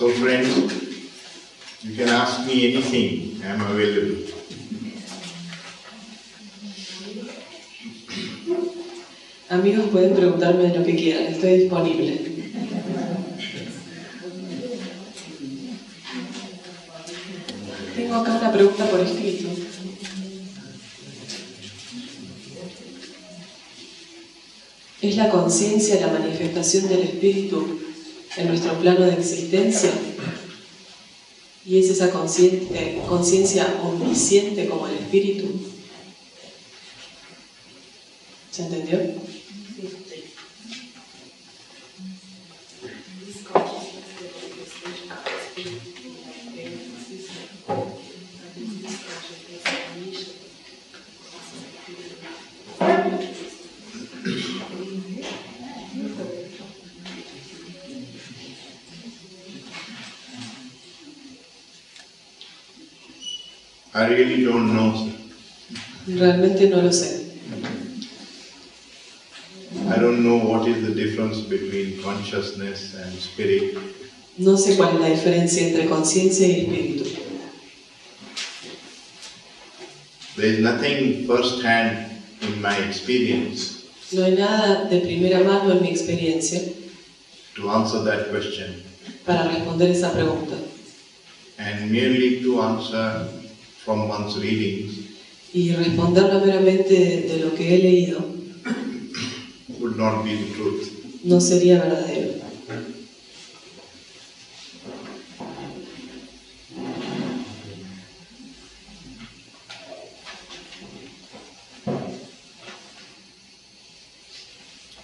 So friends, you can ask me anything, I am available. Amigos, pueden preguntarme lo que quieran, estoy disponible. Tengo acá una pregunta por escrito. ¿Es la conciencia la manifestación del espíritu en nuestro plano de existencia? ¿Y es esa conciencia omnisciente como el espíritu? ¿Se entendió? I really don't know. Realmente no lo sé. I don't know what is the difference between consciousness and spirit. No sé cuál es la diferencia entre conciencia y espíritu. There is nothing first hand in my experience No hay nada de primera mano en mi experiencia to answer that question. para responder esa pregunta. And merely to answer from one's readings Y responderla meramente de lo que he leído would not be the truth. no sería verdadero.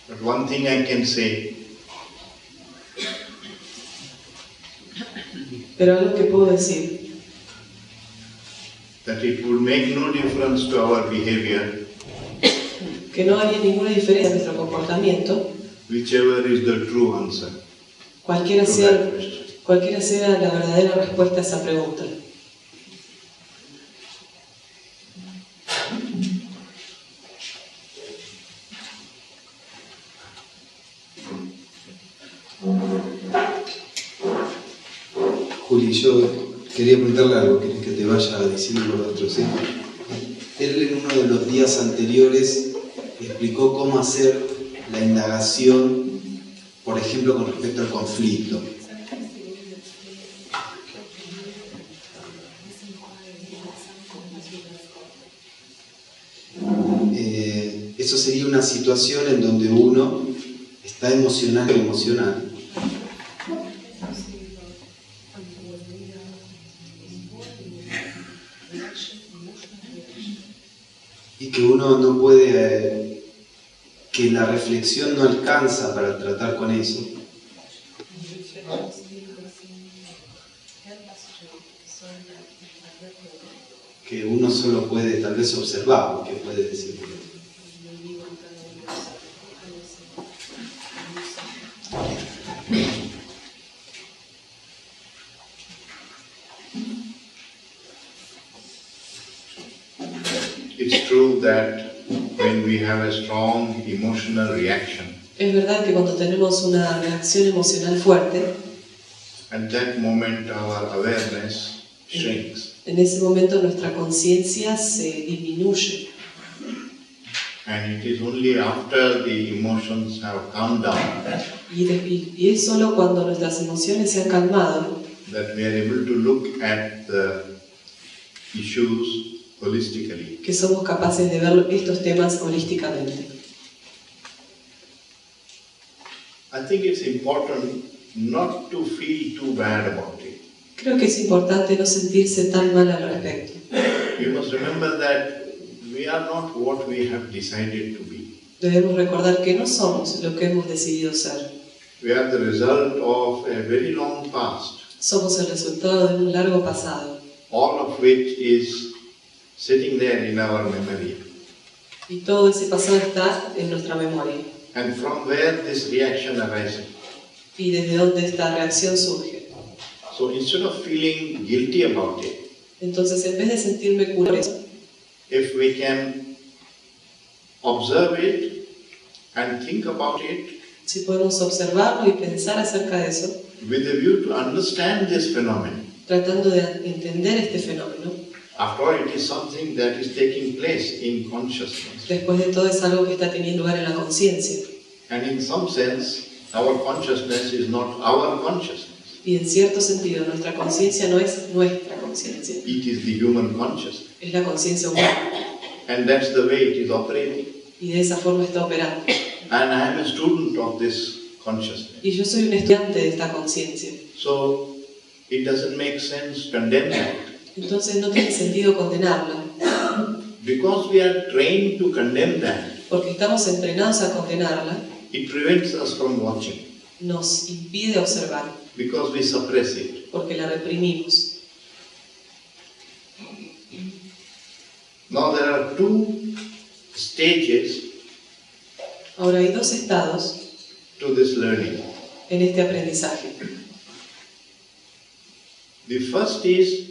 But one thing I can say, Pero algo que puedo decir, that it would make no difference to our behavior, que no haría ninguna diferencia en nuestro comportamiento, whichever is the true answer cualquiera to sea that question. la verdadera respuesta a esa pregunta. Juli, yo quería preguntarle algo, ¿querés que te vaya diciendo lo otro? ¿Sí? Él en uno de los días anteriores explicó cómo hacer la indagación, por ejemplo, con respecto al conflicto. Eso sería una situación en donde uno está emocional y que uno no puede, que la reflexión no alcanza para tratar con eso. Que uno solo puede tal vez observar, que puede decir. It's true that when we have a strong emotional reaction, Es verdad que cuando tenemos una reacción emocional fuerte, at that moment our awareness shrinks. en ese momento nuestra conciencia se disminuye. And it is only after the emotions have calmed down Y es solo cuando nuestras emociones se han calmado that we are able to look at the issues holistically. que somos capaces de ver estos temas holísticamente. I think it's important not to feel too bad about it. Creo que es importante no sentirse tan mal al respecto. You must remember that we are not what we have decided to be. Debemos recordar que no somos lo que hemos decidido ser. We are the result of a very long past, Somos el resultado de un largo pasado, all of which is sitting there in our memory. y todo ese pasado está en nuestra memoria. And from where this reaction arises. Y desde donde esta reacción surge. So instead of feeling guilty about it, Entonces, en vez de sentirme culpable, if we can observe it and think about it, si podemos observarlo y pensar acerca de eso, with a view to understand this phenomenon. tratando de entender este fenómeno. After all, it is something that is taking place in consciousness. Después de todo es algo que está teniendo lugar en la conciencia. And in some sense, our consciousness is not our consciousness. Y en cierto sentido, nuestra conciencia no es nuestra conciencia. It is the human consciousness. Es la conciencia humana. And that's the way it is operating. Y de esa forma está operando. And I am a student of this consciousness. Y yo soy un estudiante de esta conciencia. So, it doesn't make sense condemning it. Entonces no tiene sentido condenarla. Because we are trained to condemn that, Porque estamos entrenados a condenarla, it prevents us from watching. nos impide observar. Because we suppress it. Porque la reprimimos. Now there are two stages Ahora hay dos estados to this learning. en este aprendizaje. The first is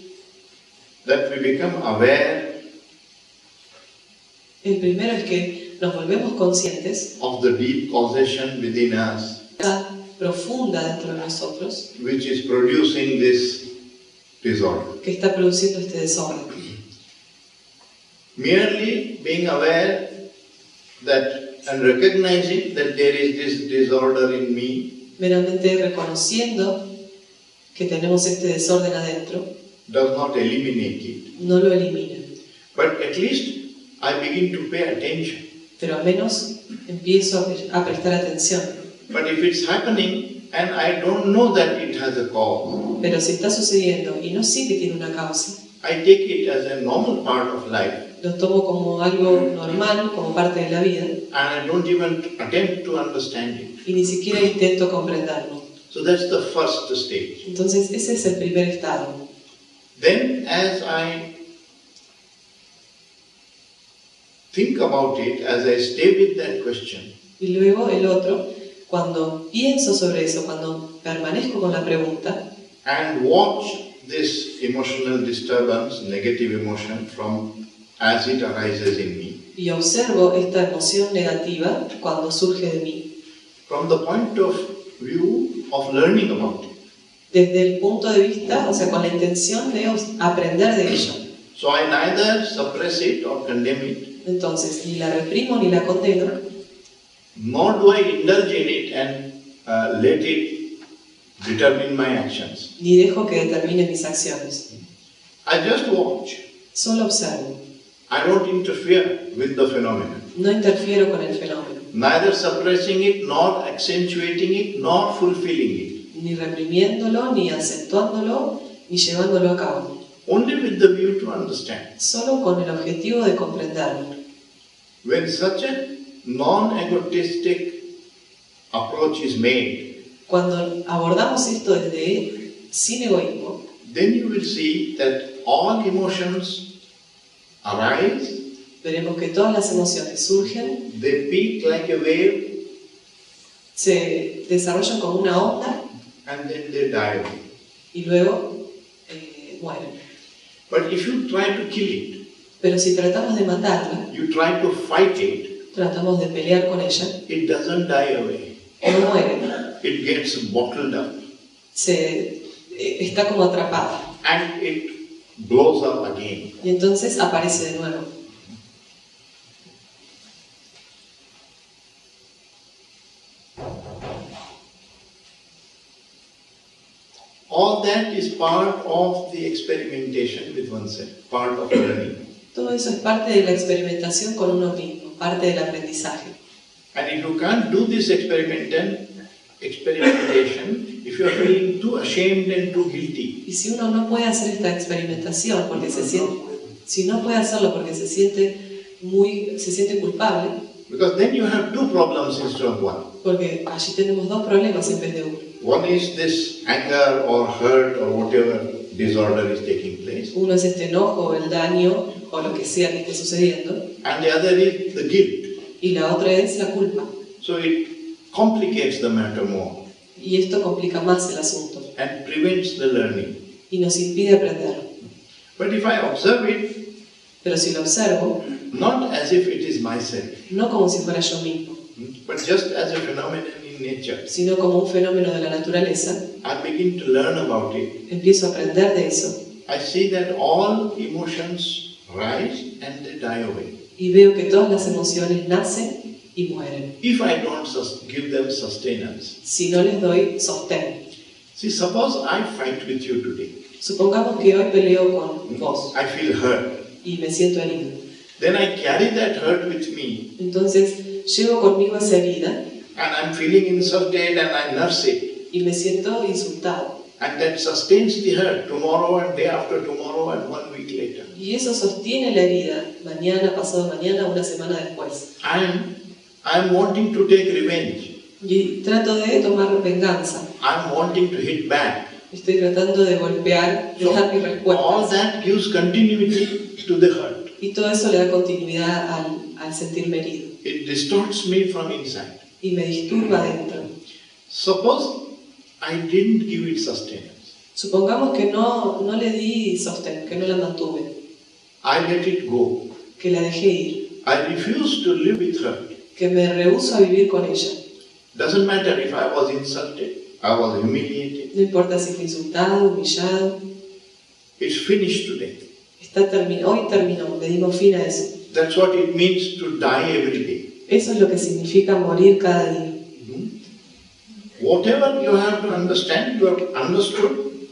that we become aware El primero es que nos volvemos conscientes of the deep causation within us, profunda dentro de nosotros, which is producing this disorder. que está produciendo este desorden. Merely being aware that and recognizing that there is this disorder in me Meramente reconociendo que tenemos este desorden adentro, does not eliminate it. no lo elimina. But at least I begin to pay attention. Pero al menos empiezo a prestar atención. But if it's happening and I don't know that it has a cause, Pero si está sucediendo y no sé que tiene una causa, I take it as a normal part of life lo tomo como algo normal, como parte de la vida, and I don't even attempt to understand it. y ni siquiera intento comprenderlo. So that's the first stage. Entonces ese es el primer estado. Then as I think about it, as I stay with that question, Y luego el otro, cuando pienso sobre eso, cuando permanezco con la pregunta, and watch this emotional disturbance, negative emotion, from as it arises in me, y observo esta emoción negativa cuando surge de mí, from the point of view of learning about it. desde el punto de vista, o sea, con la intención de aprender de ello. So I neither suppress it or condemn it, Entonces, ni la reprimo ni la condeno, nor do I indulge in it and let it determine my actions. ni dejo que determine mis acciones. I just watch. Solo observo. I don't interfere with the phenomenon, No interfiero con el fenómeno, neither suppressing it, nor accentuating it, nor fulfilling it. ni reprimiéndolo, ni acentuándolo, ni llevándolo a cabo. Only with the view to understand. Solo con el objetivo de comprenderlo. When such a non-egotistic approach is made, Cuando abordamos esto desde sin egoísmo, then you will see that all emotions arise, veremos que todas las emociones surgen, they peak like a wave, se desarrollan como una onda and then they die away. y luego mueren. But if you try to kill it, Pero si tratamos de matarla, you try to fight it, tratamos de pelear con ella, it doesn't die away. no muere, It gets bottled up está como atrapada and it blows up again. y entonces aparece de nuevo. All that is part of the experimentation with oneself, part of learning. Todo eso es parte de la experimentación con uno mismo, parte del aprendizaje. And if you can't do this experimentation, if you are feeling too ashamed and too guilty, Y si uno no puede hacer esta experimentación porque si no puede hacerlo porque se siente culpable, because then you have two problems instead of one. porque allí tenemos dos problemas en vez de uno. One is this anger or hurt or whatever disorder is taking place, Uno es este enojo, el daño o lo que sea que esté sucediendo, and the other is the guilt. y la otra es la culpa. So it complicates the matter more Y esto complica más el asunto and prevents the learning. y nos impide aprender. But if I observe it, Pero si lo observo, not as if it is myself, no como si fuera yo mismo, but just as a phenomenon in in nature. sino como un fenómeno de la naturaleza, I begin to learn about it. empiezo a aprender de eso I see that all emotions rise and they die away. y veo que todas las emociones nacen y mueren, If I don't give them sustenance. si no les doy sostén. See, suppose I fight with you today. Supongamos que hoy peleo con vos I feel hurt. y me siento herido. Then I carry that hurt with me Entonces llevo conmigo esa herida and I'm feeling insulted and I nurse it. y me siento insultado. And that sustains the hurt tomorrow and day after tomorrow and 1 week later. Y eso sostiene la herida mañana, pasado mañana, una semana después. I'm wanting to take revenge. Y trato de tomar venganza. I'm wanting to hit back. Estoy tratando de golpear, de dar mis All respuestas. that gives continuity to the hurt. Y todo eso le da continuidad al sentirme herido. It distorts me from inside. Y me disturba dentro. Suppose I didn't give it sustenance. Supongamos que no le di sostén, que no la mantuve, I let it go. que la dejé ir, I refuse to live with her. que me rehúso a vivir con ella. Doesn't matter if I was insulted, I was humiliated. No importa si fui insultado, humillado. It's finished today. Hoy terminó, le digo fin a eso. That's what it means to die every day. Eso es lo que significa morir cada día. Whatever you have to understand, you have understood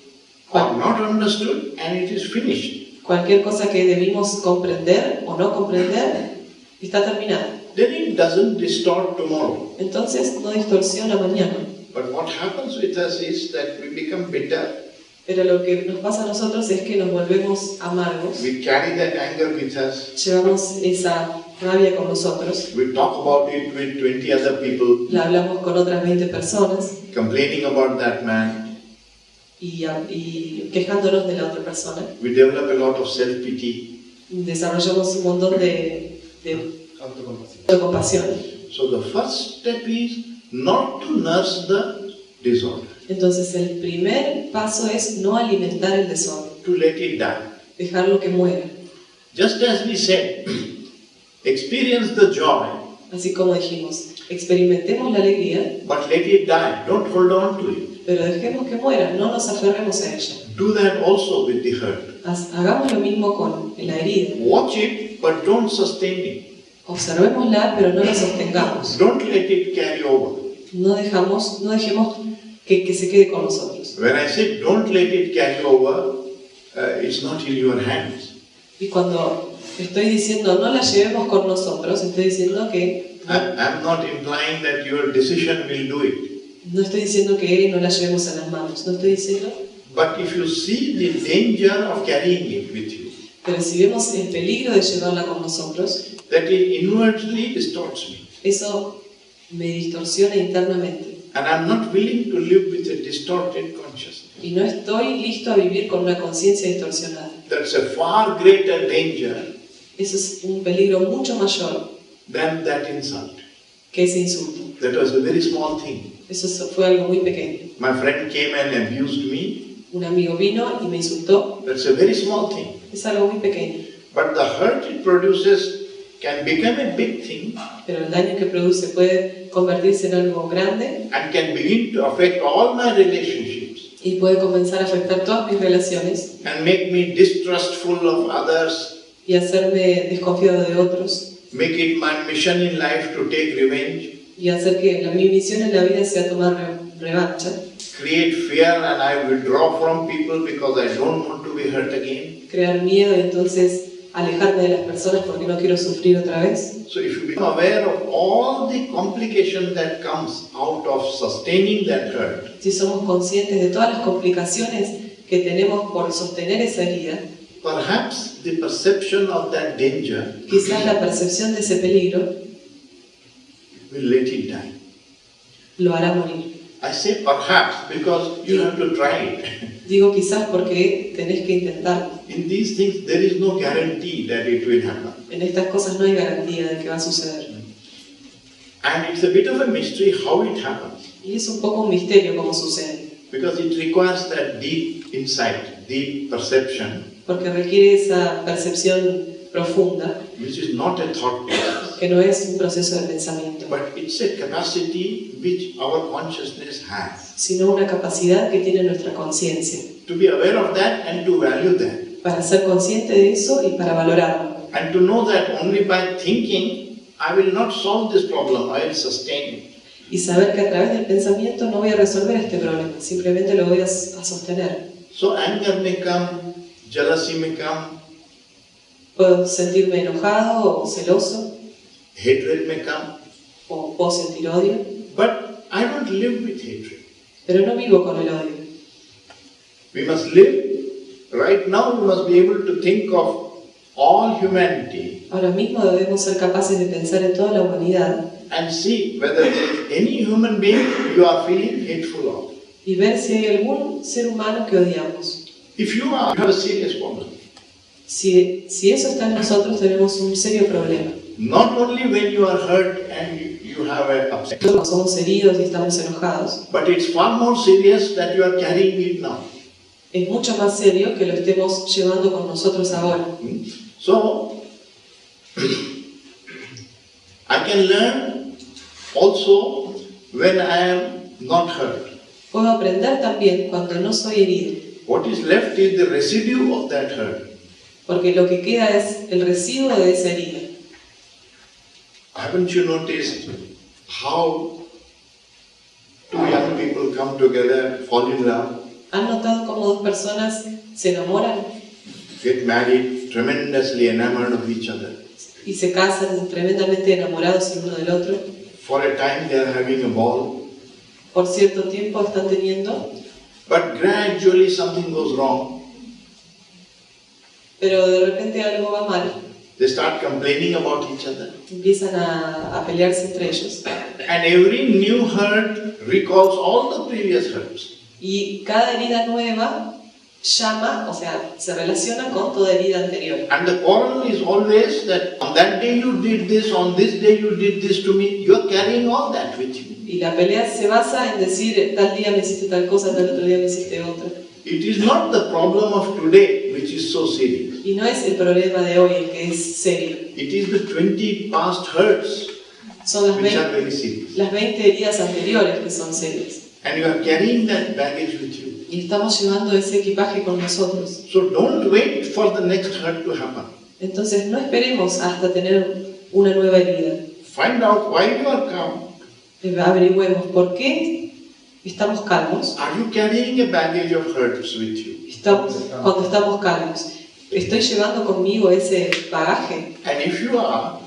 or not understood, and it is finished. Cualquier cosa que debimos comprender o no comprender, está terminada. Then it doesn't distort tomorrow. Entonces no distorsiona mañana. But what happens with us is that we become bitter. Pero lo que nos pasa a nosotros es que nos volvemos amargos. We carry that anger with us. Llevamos esa rabia con nosotros. We talk about it with 20 other people, La hablamos con otras 20 personas complaining about that man. y quejándonos de la otra persona. We develop a lot of self-pity. Desarrollamos un montón de autocompasión. So the first step is not to nurse the disorder, Entonces el primer paso es no alimentar el desorden, to let it die. dejarlo que muera. Just as we said, experience the joy, Así como dijimos, experimentemos la alegría, but let it die. Don't hold on to it. pero dejemos que muera, no nos aferremos a ella. Do that also with the hurt. Hagamos lo mismo con la herida. Watch it, but don't sustain it. Observémosla, pero no la sostengamos. Don't let it carry over. No dejemos que se quede con nosotros. When I say don't let it carry over, it's not in your hands. Y cuando estoy diciendo no la llevemos con nosotros, estoy diciendo que I'm not implying that your decision will do it. no estoy diciendo que no la llevemos en las manos, no estoy diciendo. But if you see the danger of carrying it with you, Pero si vemos el peligro de llevarla con nosotros, that it inwardly distorts me. eso me distorsiona internamente. And I'm not willing to live with a distorted consciousness. Y no estoy listo a vivir con una conciencia distorsionada. That's a far greater danger Eso es un peligro mucho mayor than that insult. que ese insulto. That was a very small thing. Eso fue algo muy pequeño. My friend came and abused me. Un amigo vino y me insultó. That's a very small thing. Es algo muy pequeño. But the hurt it produces can become a big thing Pero el daño que produce puede convertirse en algo grande and can begin to affect all my relationships y puede comenzar a afectar todas mis relaciones and make me distrustful of others, y hacerme desconfiado de otros make it my mission in life to take revenge, y hacer que mi misión en la vida sea tomar revancha, create fear and I withdraw from people because I don't want to be hurt again. crear miedo y entonces alejarme de las personas porque no quiero sufrir otra vez. So if you become aware of all the complication that comes out of sustaining that hurt, Si somos conscientes de todas las complicaciones que tenemos por sostener esa herida, perhaps the perception of that danger quizás la percepción de ese peligro will let it die. lo hará morir. I say perhaps because you have to try it. Digo quizás porque tenés que intentarlo. In these things there is no guarantee that it will happen. En estas cosas no hay garantía de que va a suceder. And it's a bit of a mystery how it happens. Y es un poco un misterio cómo sucede. Because it requires that deep insight, deep perception. Porque requiere esa percepción profunda, which is not a thought process, que no es un proceso de pensamiento, but it's a capacity which our consciousness has. sino una capacidad que tiene nuestra conciencia, To be aware of that and to value that. para ser consciente de eso y para valorarlo. And to know that only by thinking, I will not solve this problem, I will sustain it. Y saber que a través del pensamiento no voy a resolver este problema, simplemente lo voy a sostener. So anger may come, jealousy may come, Puedo sentirme enojado o celoso, hatred may come, o puedo sentir odio, but I don't live with hatred. pero no vivo con el odio. We must live, right now we must be able to think of all humanity Ahora mismo debemos ser capaces de pensar en toda la humanidad and see whether there is any human being you are feeling hateful of. y ver si hay algún ser humano que odiamos. If you are, you have a serious problem. Si eso está en nosotros, tenemos un serio problema. Not only when you are hurt and you have a upset, Nosotros somos heridos y estamos enojados. but it's far more serious that you are carrying it now. Es mucho más serio que lo estemos llevando con nosotros ahora. So, I can learn also when I am not hurt. Puedo aprender también cuando no soy herido, What is left is the residue of that hurt. porque lo que queda es el residuo de esa herida. Haven't you noticed how two young people come together, fall in love, ¿Han notado cómo dos personas se enamoran get married, tremendously enamored of each other? y se casan tremendamente enamorados el uno del otro? For a time they are having a ball, Por cierto tiempo están teniendo, but gradually something goes wrong. pero de repente algo va mal. They start complaining about each other. Empiezan a pelearse entre ellos. And every new hurt recalls all the previous hurts. Y cada herida nueva llama, o sea, se relaciona con toda herida anterior. And the quarrel is always that on that day you did this, on this day you did this to me. You are carrying all that with you. Y la pelea se basa en decir, tal día me hiciste tal cosa, tal otro día me hiciste otra. It is not the problem of today which is so serious. Y no es el problema de hoy el que es serio. It is the 20 past hurts Son las which are 20, very serious. las 20 heridas anteriores que son serias. And you are carrying that baggage with you. Y estamos llevando ese equipaje con nosotros. So don't wait for the next hurt to happen. Entonces no esperemos hasta tener una nueva herida. Find out why you are calm. Averigüemos por qué estamos calmos. Are you carrying a baggage of hurts with you? Cuando estamos calmos, ¿estoy llevando conmigo ese bagaje? And if you are,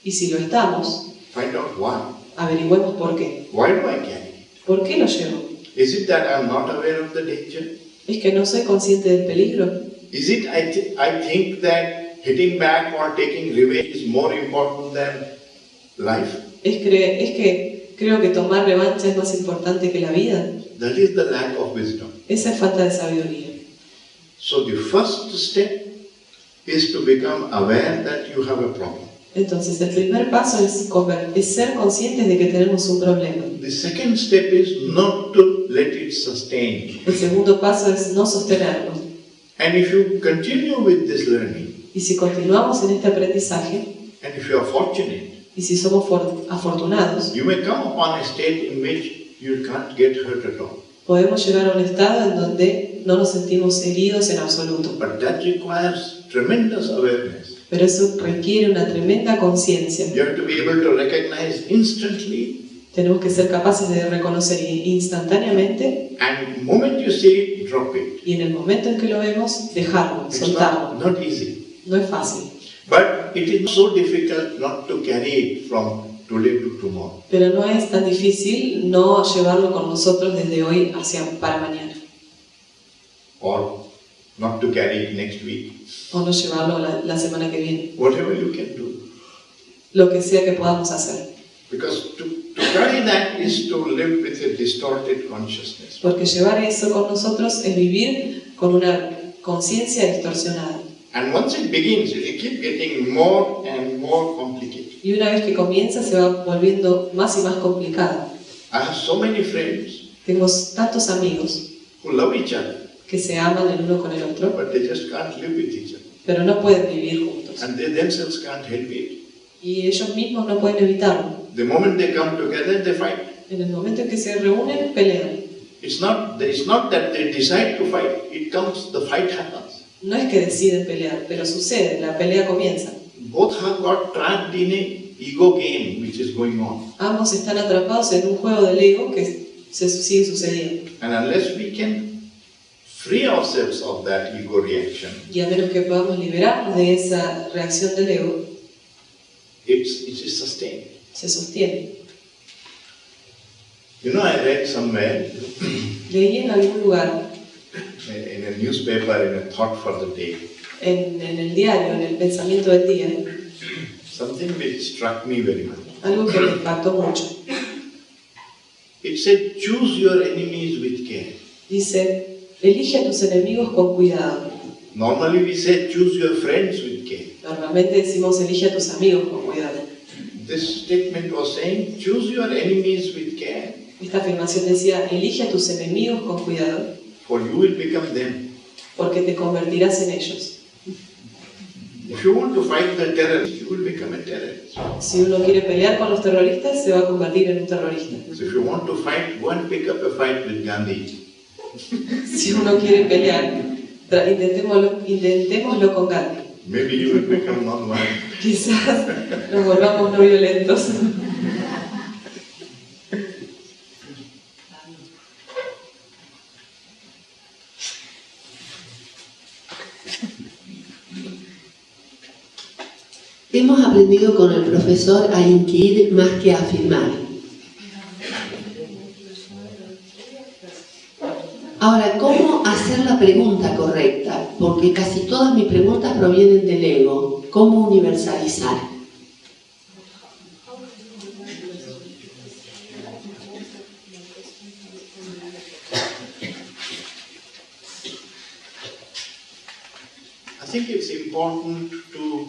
Y si lo estamos, find out why. averigüemos por qué. Why do I carry it? ¿Por qué lo llevo? Is it that I am not aware of the danger? ¿Es que no soy consciente del peligro? Is it I think that hitting back or taking revenge is more important than life? ¿Es que creo que tomar revancha es más importante que la vida? That is the lack of wisdom. Esa es falta de sabiduría. So the first step is to become aware that you have a problem. Entonces el primer paso es ser conscientes de que tenemos un problema. The second step is not to let it sustain. El segundo paso es no sostenerlo. And if you continue with this learning, Y si continuamos en este aprendizaje, and if you are fortunate, y si somos afortunados, you may come upon a state in which you can't get hurt at all. podemos llegar a un estado en donde no nos sentimos heridos en absoluto. But that requires tremendous awareness. Pero eso requiere una tremenda conciencia. You have to be able to recognize instantly, Tenemos que ser capaces de reconocer instantáneamente, and the moment you see it, drop it. y en el momento en que lo vemos, dejarlo, It's soltarlo. not easy. No es fácil. But it is so difficult not to carry it from today to tomorrow. Pero no es tan difícil no llevarlo con nosotros desde hoy para mañana. Or not to carry it next week. O no llevarlo la semana que viene. Whatever you can do. Lo que sea que podamos hacer. Because to carry that is to live with a distorted consciousness. Porque llevar eso con nosotros es vivir con una conciencia distorsionada. And once it begins, it will keep getting more and more complicated. Y una vez que comienza se va volviendo más y más complicada. I have so many friends Tengo tantos amigos who love each other, que se aman el uno con el otro, but they just can't live with each other. pero no pueden vivir juntos. And they themselves can't help it. Y ellos mismos no pueden evitarlo. The moment they come together, they fight. En el momento en que se reúnen, pelean. It's not that they decide to fight. It comes, the fight happens. No es que deciden pelear, pero sucede, la pelea comienza. Both have got trapped in a ego game which is going on. Ambos están atrapados en un juego del ego que se sigue sucediendo. And unless we can free ourselves of that ego reaction, Y a menos que podamos liberarnos de esa reacción del ego, it is sustained. se sostiene. You know, I read somewhere Leí en algún lugar, in a newspaper, in a thought for the day, en el diario, en el pensamiento del día, something which struck me very much. algo que me impactó mucho. It said, choose your enemies with care. Dice, elige a tus enemigos con cuidado. Normally we say, choose your friends with care. Normalmente decimos, elige a tus amigos con cuidado. This statement was saying, choose your enemies with care, Esta afirmación decía, elige a tus enemigos con cuidado, for you will become them. porque te convertirás en ellos. If you want to fight the terrorists, you will become a terrorist. Si uno quiere pelear con los terroristas, se va a convertir en un terrorista. So if you want to fight, go and pick up a fight with Gandhi. Si uno quiere pelear, intentémoslo con Gandhi. Maybe you will become non-violent. Quizás nos volvamos no violentos. Hemos aprendido con el profesor a inquirir más que a afirmar. Ahora, ¿cómo hacer la pregunta correcta? Porque casi todas mis preguntas provienen del ego. ¿Cómo universalizar? I think it's important to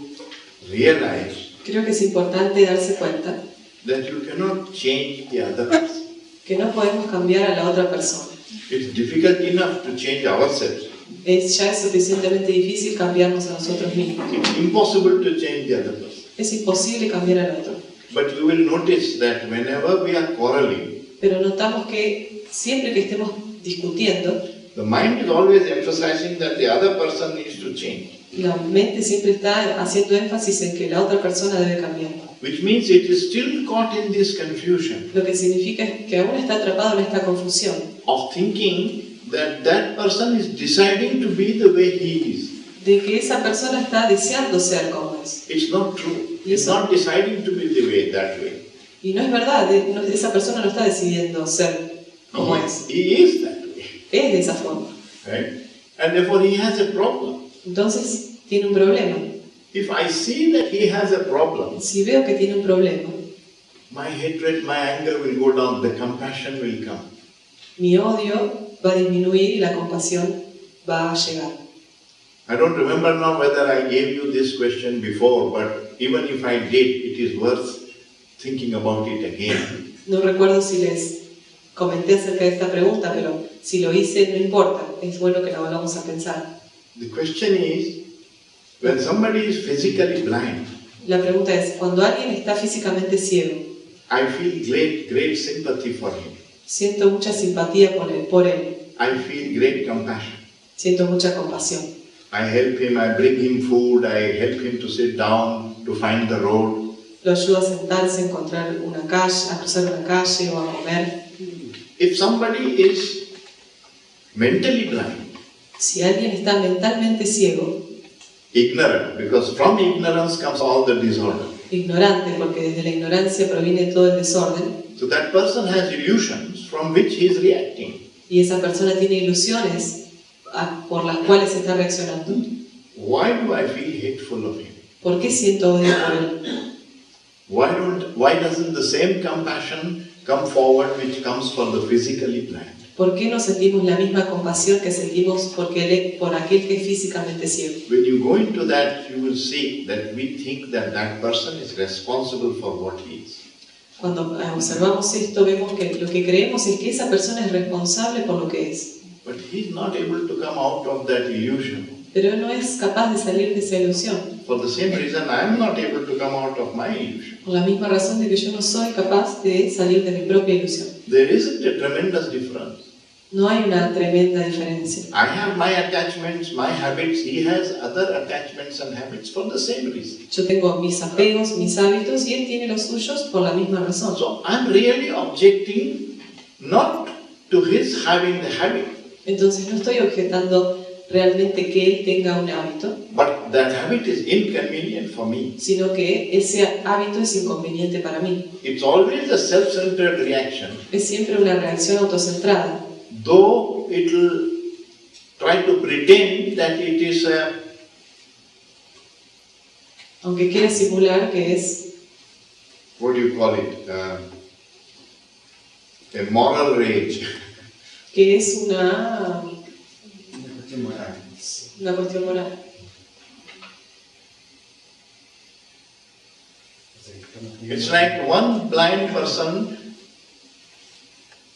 realize Creo que es importante darse cuenta that you cannot change the other person. que no podemos cambiar a la otra persona. It's difficult enough to change ourselves. Ya es suficientemente difícil cambiarnos a nosotros mismos. It's impossible to change the other person. Es imposible cambiar al otro. But you will notice that whenever we are quarreling, Pero notamos que siempre que estemos discutiendo, the mind is always emphasizing that the other person needs to change. la mente siempre está haciendo énfasis en que la otra persona debe cambiar. Which means it is still caught in this confusion Lo que significa que aún está atrapado en esta confusión of thinking that that person is deciding to be the way he is. de que esa persona está deseando ser como es. It's not true. Yes, It's sir. not deciding to be the way that way. Y no es verdad, esa persona no está decidiendo ser como es. He is that way, Es de esa forma. right? And therefore he has a problem. Entonces, tiene un problema. If I see that he has a problem, Si veo que tiene un problema, my hatred, my anger will go down, the compassion will come. mi odio va a disminuir y la compasión va a llegar. I don't remember now whether I gave you this question before, but even if I did, it is worth thinking about it again. No recuerdo si les comenté acerca de esta pregunta, pero si lo hice, no importa. Es bueno que la volvamos a pensar. The question is, when somebody is physically blind, La pregunta es, cuando alguien está físicamente ciego, I feel great sympathy for him. siento mucha simpatía por él, I feel great compassion. siento mucha compasión. I help him, I bring him food, I help him to sit down, to find the road. Lo ayudo a sentarse, a encontrar una calle, a cruzar una calle o a comer. If somebody is mentally blind, Si alguien está mentalmente ciego, ignorant, because from ignorance comes all the disorder. ignorante, porque desde la ignorancia proviene todo el desorden, So that person has illusions from which he is reacting. y esa persona tiene ilusiones por las cuales está reaccionando. Why do I feel hateful of him? ¿Por qué siento odio por él? Why doesn't the same compassion come forward which comes for the physically blind? ¿Por qué no sentimos la misma compasión que sentimos por aquel que es físicamente ciego? When you go into that, you will see that we think that that person is responsible for what he is. Cuando observamos esto, vemos que lo que creemos es que esa persona es responsable por lo que es. But he is not able to come out of that illusion. pero no es capaz de salir de esa ilusión. For the same reason, I am not able to come out of my illusion. Por la misma razón de que yo no soy capaz de salir de mi propia ilusión. There isn't a tremendous difference. No hay una tremenda diferencia. I have my attachments, my habits. He has other attachments and habits for the same reason. Yo tengo mis apegos, mis hábitos, y él tiene los suyos por la misma razón. So I'm really objecting not to his having the habit, Entonces no estoy objetando realmente que él tenga un hábito, but that habit is inconvenient for me. sino que ese hábito es inconveniente para mí. It's always a self-centered reaction, Es siempre una reacción autocentrada, though it will try to pretend that it is aunque quiera simular que es, what do you call it, a moral rage. que es una cuestión moral. cuestión moral. It's like one blind person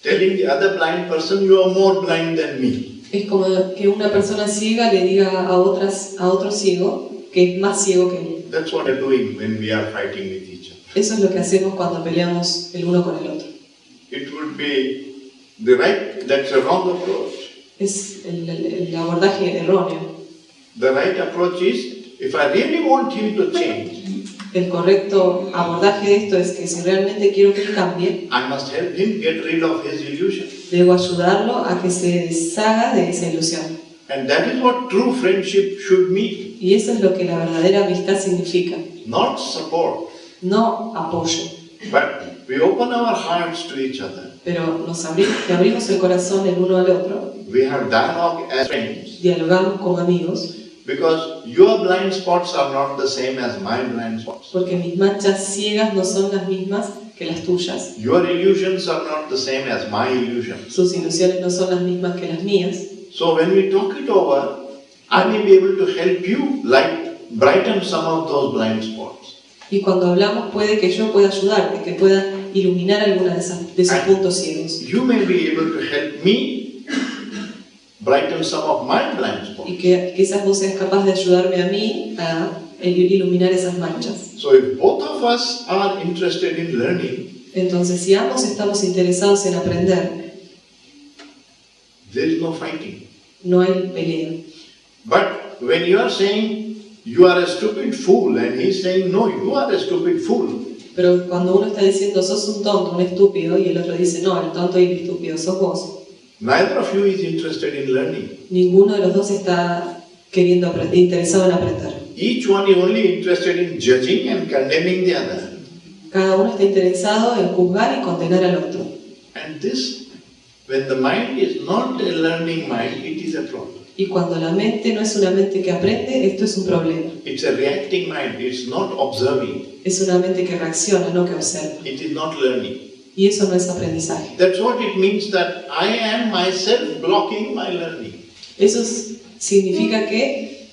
telling the other blind person, you are more blind than me. Es como que una persona ciega le diga a otro ciego que es más ciego que él. That's what we're doing when we are fighting with each other. Eso es lo que hacemos cuando peleamos el uno con el otro. It would be that's a wrong approach. Es el abordaje erróneo. The right approach is, if I really want him to change, El correcto abordaje de esto es que si realmente quiero que él cambie, I must help him get rid of his illusion. debo ayudarlo a que se deshaga de esa ilusión. And that is what true friendship should mean. Y eso es lo que la verdadera amistad significa. Not support, No apoyo, but we open our hearts to each other. pero que abrimos el corazón el uno al otro, We have dialogue as friends. dialogamos como amigos, Because your blind spots are not the same as my blind spots. porque mis manchas ciegas no son las mismas que las tuyas. Your illusions are not the same as my illusions. Sus ilusiones no son las mismas que las mías. So when we talk it over, I may be able to help you brighten some of those blind spots. Y cuando hablamos puede que yo pueda ayudarte, que pueda iluminar alguna de esos puntos ciegos. You may be able to help me brighten some of my blind spots. Y que quizás vos seas capaz de ayudarme a mí a iluminar esas manchas. So if both of us are interested in learning, Entonces, si ambos estamos interesados en aprender, there is no fighting. no hay pelea. But when you are saying you are a stupid fool and he is saying no, you are a stupid fool, Pero cuando uno está diciendo sos un tonto, un estúpido, y el otro dice no, el tonto y el estúpido sos vos, neither of you is interested in learning. ninguno de los dos está interesado en aprender. Each one is only interested in judging and condemning the other. Cada uno está interesado en juzgar y condenar al otro. And this, when the mind is not a learning mind, it is a problem. Y cuando la mente no es una mente que aprende, esto es un problema. It's a reacting mind, it's not observing, Es una mente que reacciona, no que observa. it is not learning. Y eso no es aprendizaje. That's what it means that I am myself blocking my learning. Eso significa que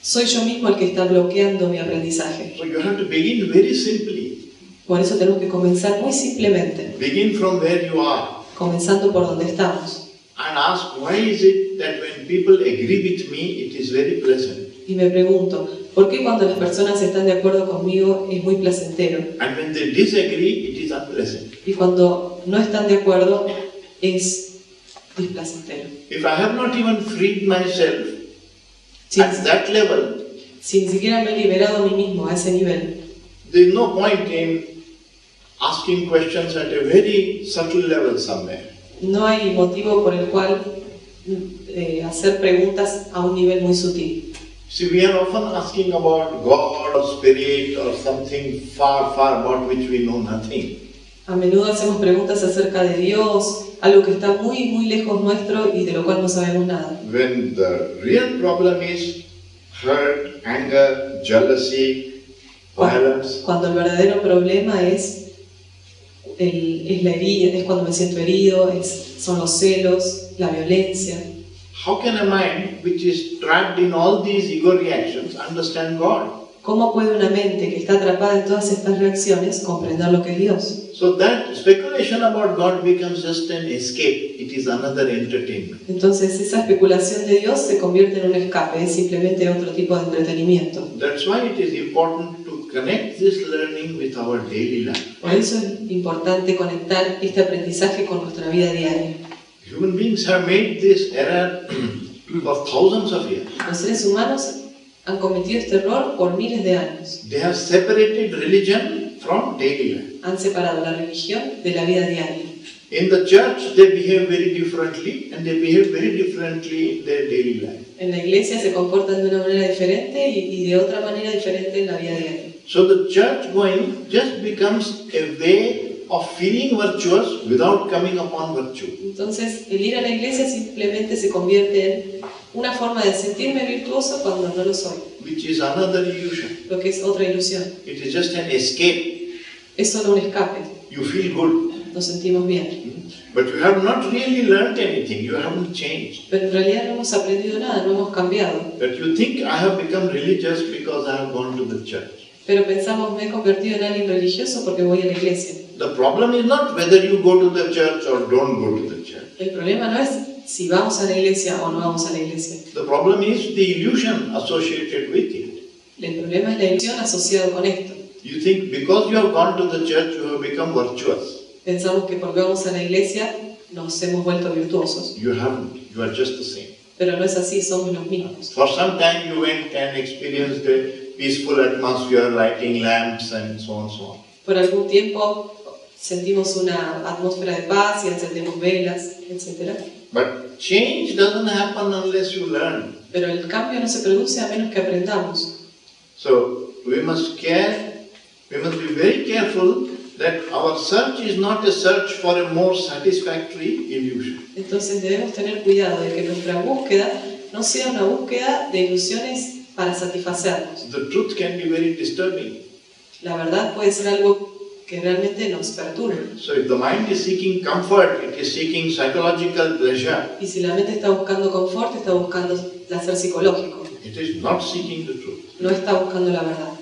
soy yo mismo el que está bloqueando mi aprendizaje. So you have to begin very simply. Por eso tenemos que comenzar muy simplemente, Begin from where you are comenzando por donde estamos. and ask, why is it that when people agree with me, it is very pleasant? Y me pregunto, ¿por qué cuando las personas están de acuerdo conmigo es muy placentero? And when they disagree, it is unpleasant. Y cuando no están de acuerdo es displacentero. If I have not even freed myself Si, at that level, si ni siquiera me he liberado a mí mismo a ese nivel, there is no point in asking questions at a very subtle level somewhere. no hay motivo por el cual hacer preguntas a un nivel muy sutil. See, we are often asking about God or Spirit or something far, far about which we know nothing. A menudo hacemos preguntas acerca de Dios, algo que está muy, muy lejos nuestro y de lo cual no sabemos nada. When the real problem is hurt, anger, jealousy, violence, Cuando el verdadero problema es la herida, es cuando me siento herido, son los celos, la violencia. how can a mind which is trapped in all these ego reactions understand God? ¿Cómo puede una mente que está atrapada en todas estas reacciones comprender lo que es Dios? So that speculation about God becomes just an escape. It is another entertainment. Entonces esa especulación de Dios se convierte en un escape, es simplemente otro tipo de entretenimiento. That's why it is important to connect this learning with our daily life. Por eso es importante conectar este aprendizaje con nuestra vida diaria. Human beings have made this error for thousands of years. Los seres humanos han cometido este error por miles de años. They have separated religion from daily life. Han separado la religión de la vida diaria. In the church, they behave very differently, and they behave very differently in their daily life. En la iglesia se comportan de una manera diferente y de otra manera diferente en la vida diaria. So the church going just becomes a way of feeling virtuous without coming upon virtue. Entonces, el ir a la iglesia simplemente se convierte en una forma de sentirme virtuoso cuando no lo soy, Which is another illusion. lo que es otra ilusión. It is just an escape. Es solo un escape, You feel good. nos sentimos bien. But you have not really learned anything. You haven't changed. Pero en realidad no hemos aprendido nada, no hemos cambiado. But you think I have become religious because I have gone to the church. Pero pensamos, me he convertido en alguien religioso porque voy a la iglesia. The problem is not whether you go to the church or don't go to the church. El problema no es si vamos a la iglesia o no vamos a la iglesia. The problem is the illusion associated with it. El problema es la ilusión asociada con esto. You think because you have gone to the church, you have become virtuous. Pensamos que porque vamos a la iglesia nos hemos vuelto virtuosos. You haven't. You are just the same. Pero no es así, somos los mismos. For some time you went and experienced a peaceful atmosphere, lighting lamps and so on, so on. Por algún tiempo sentimos una atmósfera de paz y encendemos velas, etc. But change doesn't happen unless you learn. Pero el cambio no se produce a menos que aprendamos. So we must be very careful that our search is not a search for a more satisfactory illusion. Entonces debemos tener cuidado de que nuestra búsqueda no sea una búsqueda de ilusiones para satisfacernos. The truth can be very disturbing. La verdad puede ser algo que realmente nos perturbe. So if the mind is seeking comfort, it is seeking psychological pleasure. Y si la mente está buscando confort, está buscando placer psicológico. It is not seeking the truth. No está buscando la verdad.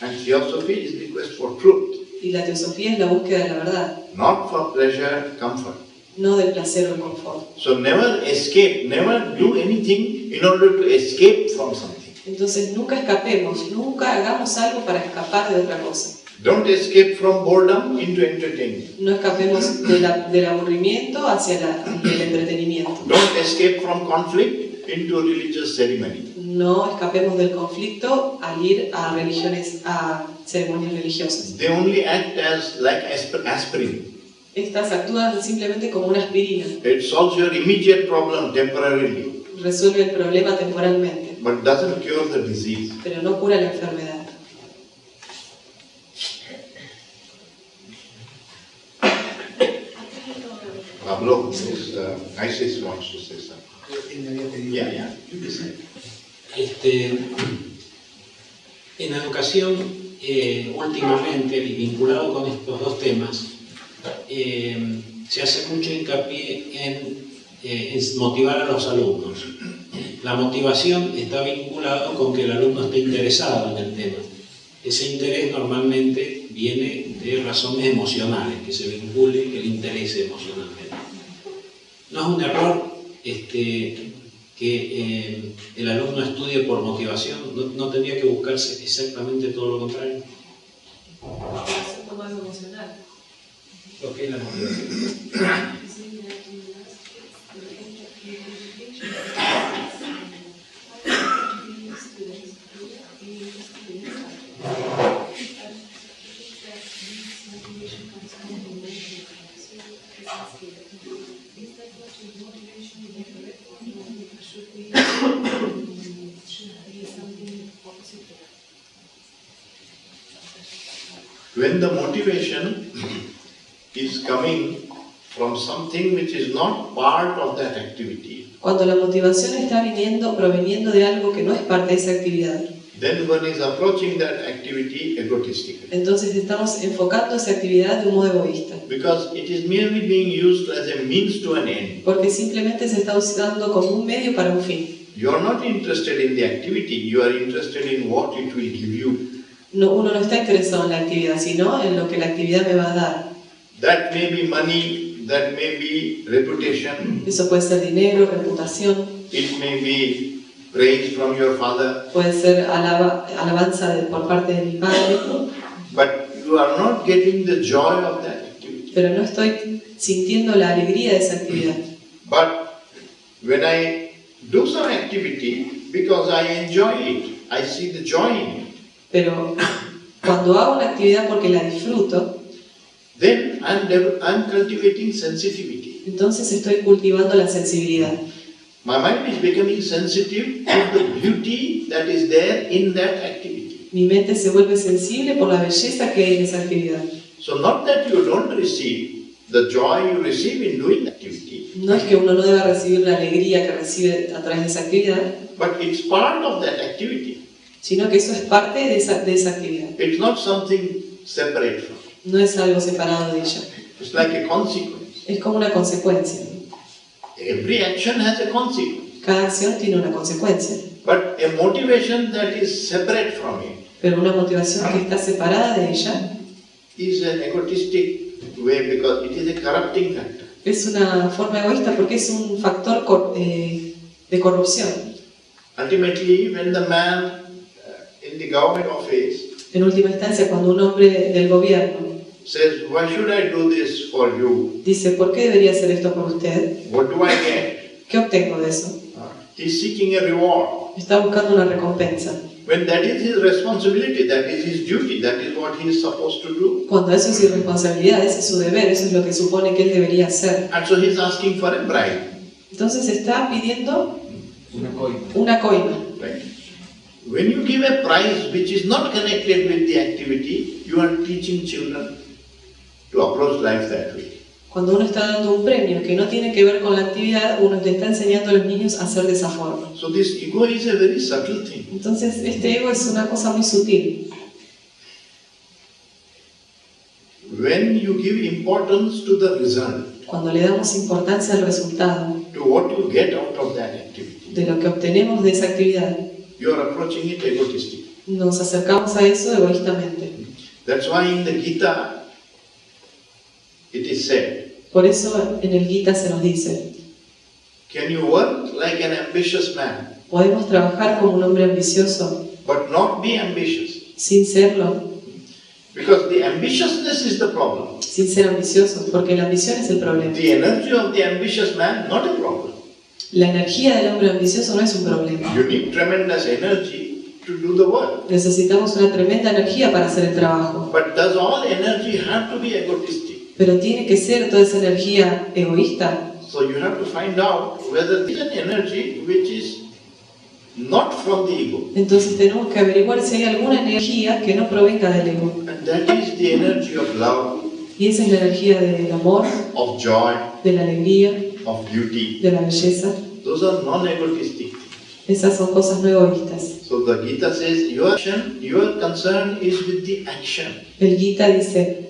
And Teosofy is the quest for truth, Y la teosofía es la búsqueda de la verdad, not for pleasure, comfort. no del placer o el confort. So never escape, never do anything in order to escape from something. Entonces nunca escapemos, nunca hagamos algo para escapar de otra cosa. Don't escape from boredom into entertainment. No escapemos del aburrimiento hacia el entretenimiento. Don't escape from conflict into religious ceremony. No escapemos del conflicto al ir a religiones, a ceremonias religiosas. They only act as like aspirin. Estas actúan simplemente como una aspirina. It solves your immediate problem temporarily, Resuelve el problema temporalmente, but doesn't cure the disease. pero no cura la enfermedad. Pablo, Isis wants to say something. Yeah, you decide. En educación, últimamente, y vinculado con estos dos temas, se hace mucho hincapié en motivar a los alumnos. La motivación está vinculada con que el alumno esté interesado en el tema. Ese interés normalmente viene de razones emocionales, que se vincule el interés emocionalmente. No es un error que el alumno estudie por motivación, no tendría que buscarse exactamente todo lo contrario. Es un poco más emocional. Lo que es la motivación. When the motivation is coming from something which is not part of that activity, Cuando la motivación está proveniendo de algo que no es parte de esa actividad, then one is approaching that activity egotistically. entonces estamos enfocando esa actividad de un modo egoísta, Because it is merely being used as a means to an end. porque simplemente se está usando como un medio para un fin. you are not interested in the activity, you are interested in what it will give you. No, uno no está interesado en la actividad, sino en lo que la actividad me va a dar. That may be money, that may be reputation, Eso puede ser dinero, reputación, it may be praise from your father, puede ser alabanza por parte de mi padre, but you are not getting the joy of that activity. pero no estoy sintiendo la alegría de esa actividad. But when I do some activity, because I enjoy it, I see the joy in it, Pero cuando hago una actividad porque la disfruto, then I'm cultivating sensitivity. entonces estoy cultivando la sensibilidad. My mind is becoming sensitive to the beauty that is there in that activity. Mi mente se vuelve sensible por la belleza que hay en esa actividad. So not that you don't receive the joy you receive in doing the activity, No es que uno no deba recibir la alegría que recibe a través de esa actividad, but it's part of that activity. sino que eso es parte de esa actividad. It's not something separate from it. No es algo separado de ella. It's like a consequence. Es como una consecuencia. Every action has a consequence. Cada acción tiene una consecuencia. But a motivation that is separate from it Pero una motivación que está separada de ella is an egotistic way because it is a corrupting factor. es una forma egoísta porque es un factor de corrupción. Ultimately, when the man in the government office En última instancia, cuando un hombre del gobierno says, "Why should I do this for you? dice, ¿por qué debería hacer esto por usted? What do I get?" ¿Qué obtengo de eso? He's seeking a reward. Está buscando una recompensa. When that is his responsibility, that is his duty, that is what he is supposed to do. Cuando eso es su responsabilidad, ese es su deber, eso es lo que supone que él debería hacer. And so he's asking for a bribe. Entonces está pidiendo Una coima. una coima. Right? When you give a prize which is not connected with the activity, you are teaching children to approach life that way. Cuando uno está dando un premio que no tiene que ver con la actividad, uno le está enseñando a los niños a hacer de esa forma. So this ego is a very subtle thing. Entonces, este ego es una cosa muy sutil. When you give importance to the result, Cuando le damos importancia al resultado to what you get out of that activity, de lo que obtenemos de esa actividad, you are approaching it egotistically. nos acercamos a eso egoístamente. That's why in the Gita it is said, Por eso en el Gita se nos dice, can you work like an ambitious man, podemos trabajar como un hombre ambicioso but not be ambitious? sin serlo, Because the ambitiousness is the problem. sin ser ambiciosos, porque la ambición es el problema. The energy of the ambitious man, not a problem. La energía del hombre ambicioso no es un problema. You need tremendous energy to do the work. Necesitamos una tremenda energía para hacer el trabajo, But does all energy have to be egotistic? pero tiene que ser toda esa energía egoísta. So you have to find out whether there is an energy which is not from the ego. Entonces tenemos que averiguar si hay alguna energía que no provenga del ego. And that is the energy of love, Y esa es la energía del amor, of joy, de la alegría, of beauty. de la belleza. Those are non-egotistic. Esas son cosas no egoístas. So the Gita says, your action, your concern is with the action. El Gita dice,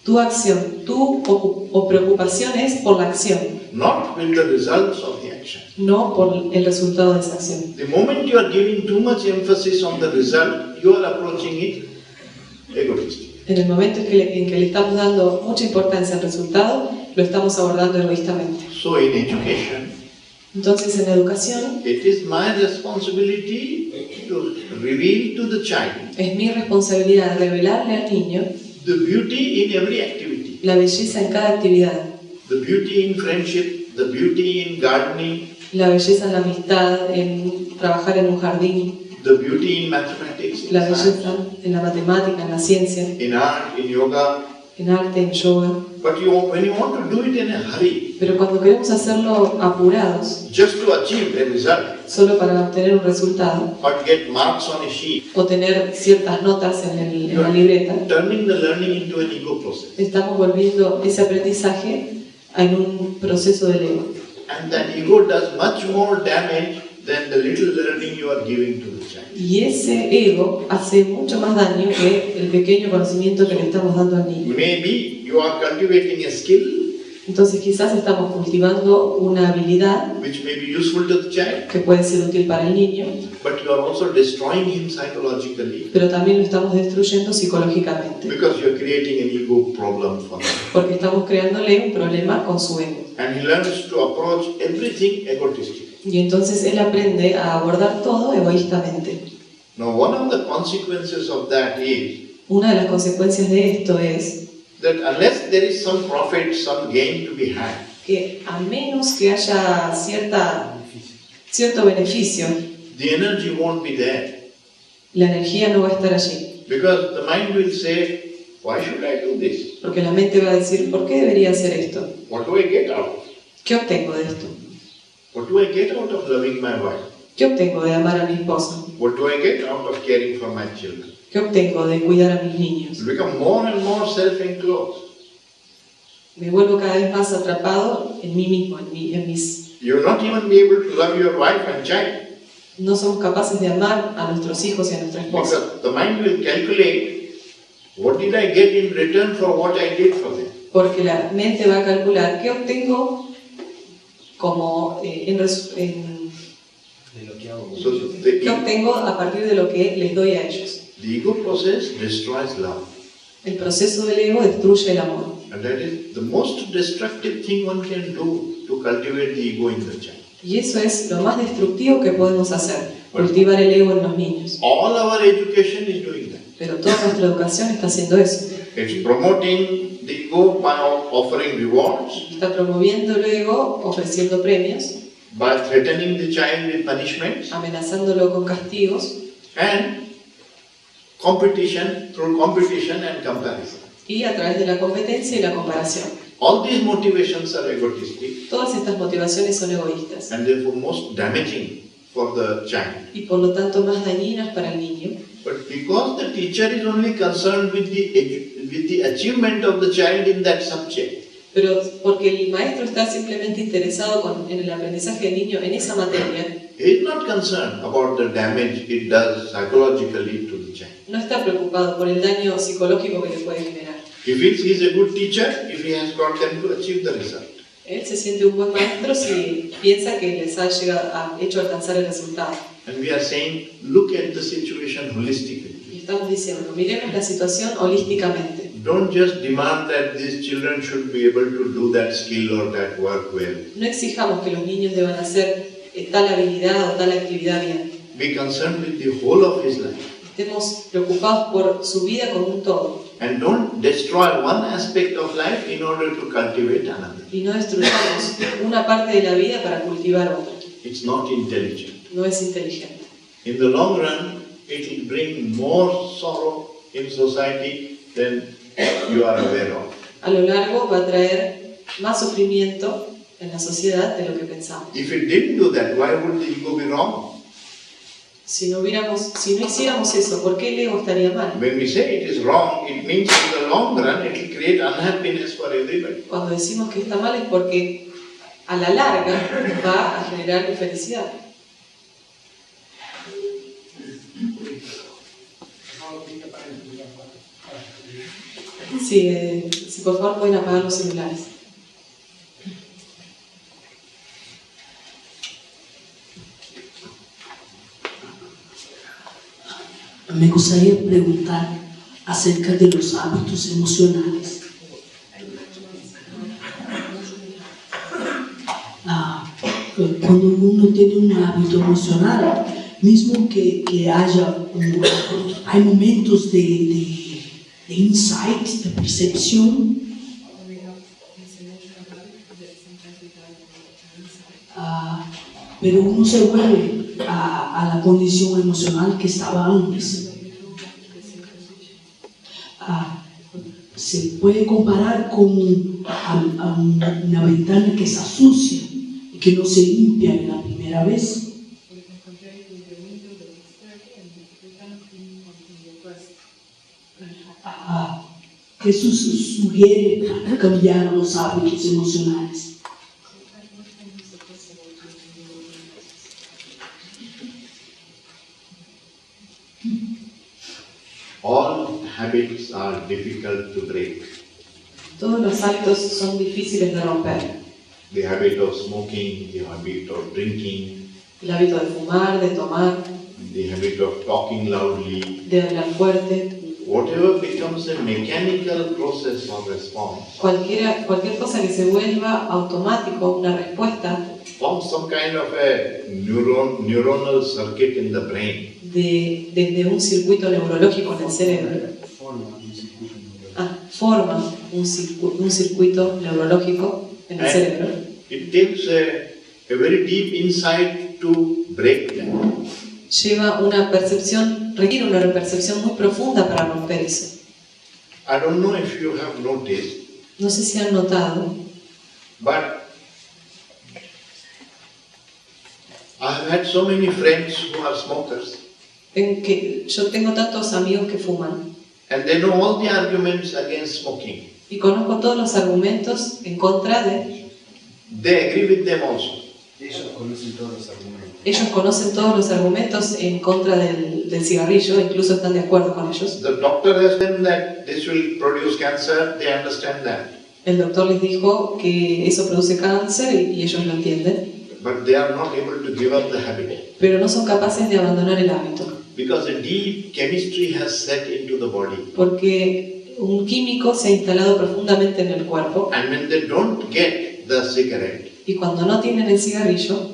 tu acción, tu preocupación es por la acción, Not with the results of the action. no por el resultado de esa acción. The moment you are giving too much emphasis on the result, you are approaching it egotistic. En el momento en que le estamos dando mucha importancia al resultado, lo estamos abordando egoístamente. So in education, Entonces, en la educación, it is my responsibility to reveal to the child es mi responsabilidad revelarle al niño the beauty in every activity. la belleza en cada actividad, The beauty in friendship, the beauty in gardening, la belleza en la amistad, en trabajar en un jardín, the beauty in mathematics, in la science, belleza en la matemática, en la ciencia, in art, in yoga. en arte, en yoga. But when you want to do it in a hurry, Pero cuando queremos hacerlo apurados, just to achieve a result, solo para obtener un resultado, or get marks on a sheet, o tener ciertas notas en la libreta, turning the learning into an ego process. estamos volviendo ese aprendizaje en un proceso del ego. And that ego does much more damage than the little learning you are giving to the child. Y ese ego hace mucho más daño que el pequeño conocimiento que le estamos dando al niño. Maybe you are cultivating a skill Entonces quizás estamos cultivando una habilidad which may be useful to the child, que puede ser útil para el niño, but you are also destroying him psychologically pero también lo estamos destruyendo psicológicamente, because you are creating an ego problem for him. porque estamos creándole un problema con su ego. And he learns to approach everything egotistically. Y entonces él aprende a abordar todo egoístamente. Now, one of the consequences of that is Una de las consecuencias de esto es that unless there is some profit, some gain to be had, que a menos que haya cierto beneficio, the energy won't be there. la energía no va a estar allí. Because the mind will say, why should I do this? Porque la mente va a decir, ¿por qué debería hacer esto? What do I get out of it? ¿Qué obtengo de esto? What do I get out of loving my wife? ¿Qué obtengo de amar a mi esposa? What do I get out of caring for my children? ¿Qué obtengo de cuidar a mis niños? You become more and more self-enclosed. Me vuelvo cada vez más atrapado en mí mismo, en mis... You will not even be able to love your wife and child. No somos capaces de amar a nuestros hijos y a nuestra esposa. Because the mind will calculate, what did I get in return for what I did for them? Porque la mente va a calcular qué obtengo como So the qué obtengo a partir de lo que les doy a ellos. ego process destroys love. El proceso del ego destruye el amor. And that is the most destructive thing one can do to cultivate the ego in the child. Y eso es lo más destructivo que podemos hacer, cultivar el ego en los niños. All our education is doing that. Pero toda nuestra educación está haciendo eso. It's promoting the ego by offering rewards, Está promoviendo el ego, ofreciendo premios, by threatening the child with punishments, amenazándolo con castigos and competition through competition and comparison. y a través de la competencia y la comparación. All these motivations are egotistic Todas estas motivaciones son egoístas and therefore most damaging for the child. y por lo tanto más dañinas para el niño. But because the teacher is only concerned with the achievement of the child in that subject, Pero porque el maestro está simplemente interesado en el aprendizaje del niño en esa materia, he is not concerned about the damage it does psychologically to the child. no está preocupado por el daño psicológico que le puede generar. He feels he is a good teacher if he has got them to achieve the result. Él se siente un buen maestro si piensa que les ha hecho alcanzar el resultado. And we are saying, look at the situation holistically. Y estamos diciendo, miremos la situación holísticamente. Don't just demand that these children should be able to do that skill or that work well. No exijamos que los niños deban hacer tal habilidad o tal actividad bien. Be concerned with the whole of his life. Estemos preocupados por su vida como un todo. And don't destroy one aspect of life in order to cultivate another. Y no destruyamos una parte de la vida para cultivar otra. It's not intelligent. No es inteligente. In the long run, it will bring more sorrow in society than you are aware of. A lo largo va a traer más sufrimiento en la sociedad de lo que pensamos. If it didn't do that, why would the ego be wrong? Si no hiciéramos eso, ¿por qué el ego estaría mal? When we say it is wrong, it means in the long run it will create unhappiness for everybody. Cuando decimos que está mal es porque a la larga va a generar infelicidad. Sí, si por favor pueden apagar los celulares. Me gustaría preguntar acerca de los hábitos emocionales. Cuando uno tiene un hábito emocional, mismo que hay momentos de insight, de percepción, pero uno se vuelve a la condición emocional que estaba antes. Se puede comparar con una ventana que está sucia y que no se limpia en la primera vez. ¿Qué sugiere para cambiar los hábitos emocionales? All habits are difficult to break. Todos los hábitos son difíciles de romper. The habit of smoking, the habit of drinking, El hábito de fumar, de tomar, the habit of talking loudly, de hablar fuerte, whatever becomes a mechanical process or response, cualquier cosa que se vuelva automático, una respuesta forms some kind of a neuronal circuit in the brain. desde un circuito neurológico en el cerebro. Forma un circuito neurológico en el cerebro. It takes a very deep insight to break that. Requiere una percepción muy profunda para romper eso. I don't know if you have noticed, No sé si han notado, but I have had so many friends who are smokers, que yo tengo tantos amigos que fuman and they know all the arguments against smoking. y conozco todos los argumentos en contra de. They agree with them also. Ellos conocen todos los argumentos. Ellos conocen todos los argumentos en contra del cigarrillo, incluso están de acuerdo con ellos. The doctor has said that this will produce cancer, they understand that. El doctor les dijo que eso produce cáncer y ellos lo entienden, But they are not able to give up the habit. pero no son capaces de abandonar el hábito, Because a deep chemistry has set into the body. porque un químico se ha instalado profundamente en el cuerpo And when they don't get the cigarette, y cuando no tienen el cigarrillo,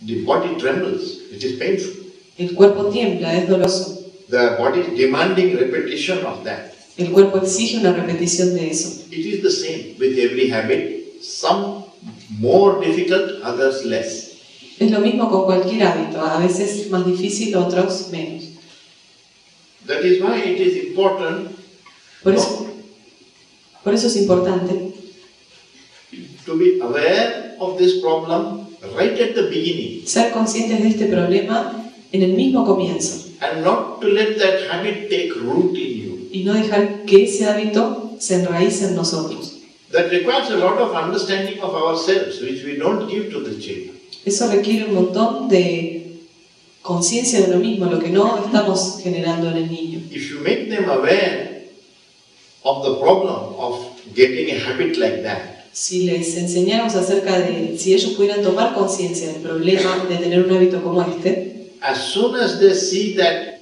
the body trembles, it is painful. el cuerpo tiembla, es doloroso. The body is demanding repetition of that. El cuerpo exige una repetición de eso. It is the same with every habit, some more difficult, others less. Es lo mismo con cualquier hábito, a veces más difícil, otros menos. That is why it is important Por eso es importante to be aware of this problem right at the beginning ser conscientes de este problema en el mismo comienzo and not to let that habit take root in you. y no dejar que ese hábito se enraíce en nosotros. That requires a lot of understanding of ourselves, which we don't give to the children. Eso requiere un montón de conciencia de uno mismo, lo que no estamos generando en el niño. If you make them aware of the problem of getting a habit like that, Si les enseñáramos acerca de, si ellos pudieran tomar conciencia del problema de tener un hábito como este, as soon as they see that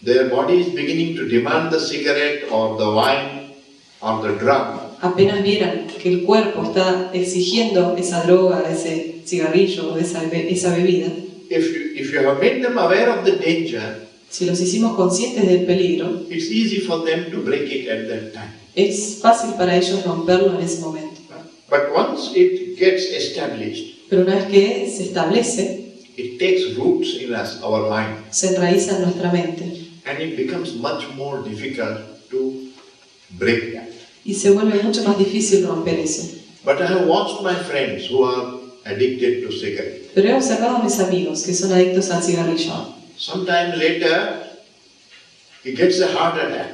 their body is beginning to demand the cigarette or the wine or the drug, apenas vieran que el cuerpo está exigiendo esa droga, ese cigarrillo o esa bebida, if you have made them aware of the danger, si los hicimos conscientes del peligro, it's easy for them to break it at that time. es fácil para ellos romperlo en ese momento. But once it gets established, Pero una vez que se establece, it takes roots in us, our mind, se enraiza en nuestra mente and it becomes much more difficult to break that. y se vuelve mucho más difícil romper eso. But I have watched my friends who are addicted to cigarettes. Pero he observado a mis amigos que son adictos al cigarrillo. Sometime later, he gets a heart attack.